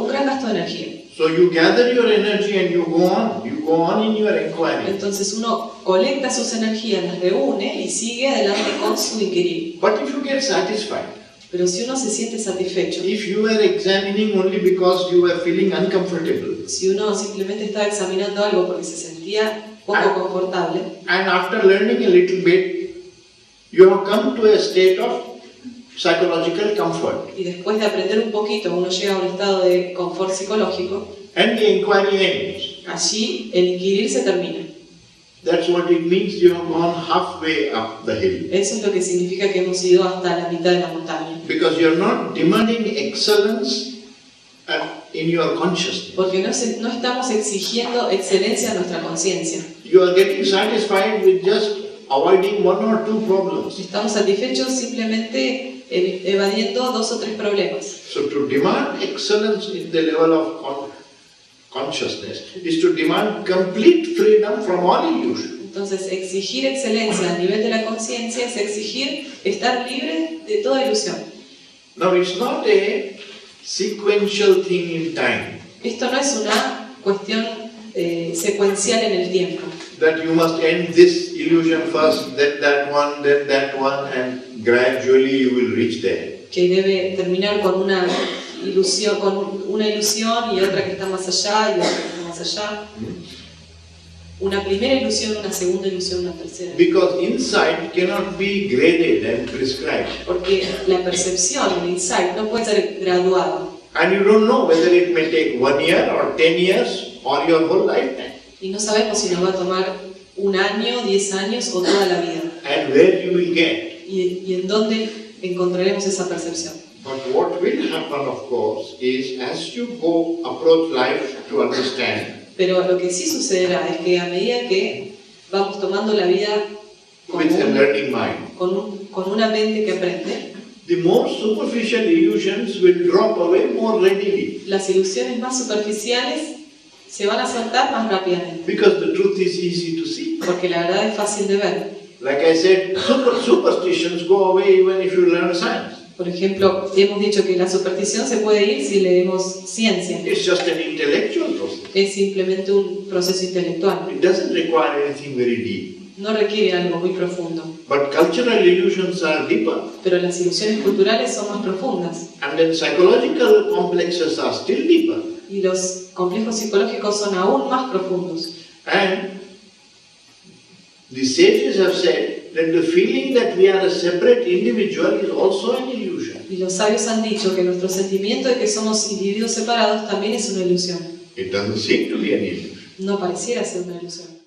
gran gasto de energía. So you gather your energy and you go on in your inquiry. Entonces uno colecta sus energías, las reúne y sigue adelante con su inquirir. But if you get satisfied, Pero si uno se siente satisfecho, if you were examining only because you were feeling uncomfortable, si uno simplemente estaba examinando algo porque se sentía poco confortable, and after learning a little bit, you have come to a state of psychological comfort, y después de aprender un poquito uno llega a un estado de confort psicológico, and the inquiry ends. allí el inquirir se termina. That's what it means you have gone halfway up the hill. Eso es lo que significa que hemos ido hasta la mitad de la montaña. Because you're not demanding excellence in your consciousness. Porque no estamos exigiendo excelencia en nuestra conciencia. You are getting satisfied with just avoiding one or two problems. Estamos satisfechos simplemente evadiendo 2 o 3 problemas. So to demand excellence in the level of consciousness is to demand complete freedom from all illusion. Entonces, exigir excelencia a nivel de la conciencia es exigir estar libre de toda ilusión. Now it's not a sequential thing in time. Esto no es una cuestión secuencial en el tiempo. That you must end this illusion first, then that one, and gradually you will reach there. Que debe terminar con una ilusión y otra que está más allá y otra que está más allá. Una primera ilusión, una segunda ilusión, una tercera. Because insight cannot be graded and prescribed. Porque la percepción, el insight, no puede ser graduado. And you don't know whether it may take 1 year or 10 years or your whole lifetime. Y no sabemos si nos va a tomar 1 año, 10 años o toda la vida. And where you will get. Y en dónde encontraremos esa percepción. But what will happen, of course, is as you approach life to understand. Pero lo que sí sucederá es que a medida que vamos tomando la vida With a learning mind, con una mente que aprende, the more superficial illusions will drop away more readily. las ilusiones más superficiales se van a soltar más rápidamente. Because the truth is easy to see. Porque la verdad es fácil de ver. Like I said, superstitions go away even if you learn science. Por ejemplo, hemos dicho que la superstición se puede ir si leemos ciencia. It's just an intellectual process. Es simplemente un proceso intelectual. It doesn't require anything very deep. No requiere algo muy profundo. But cultural illusions are deeper. Pero las ilusiones culturales son más profundas. And then psychological complexes are still deeper. Y los complejos psicológicos son aún más profundos. And the sages have said that the feeling that we are a separate individual is also an illusion. Y los sabios han dicho que nuestro sentimiento de que somos individuos separados también es una ilusión. It doesn't seem to be an illusion. No pareciera ser una ilusión.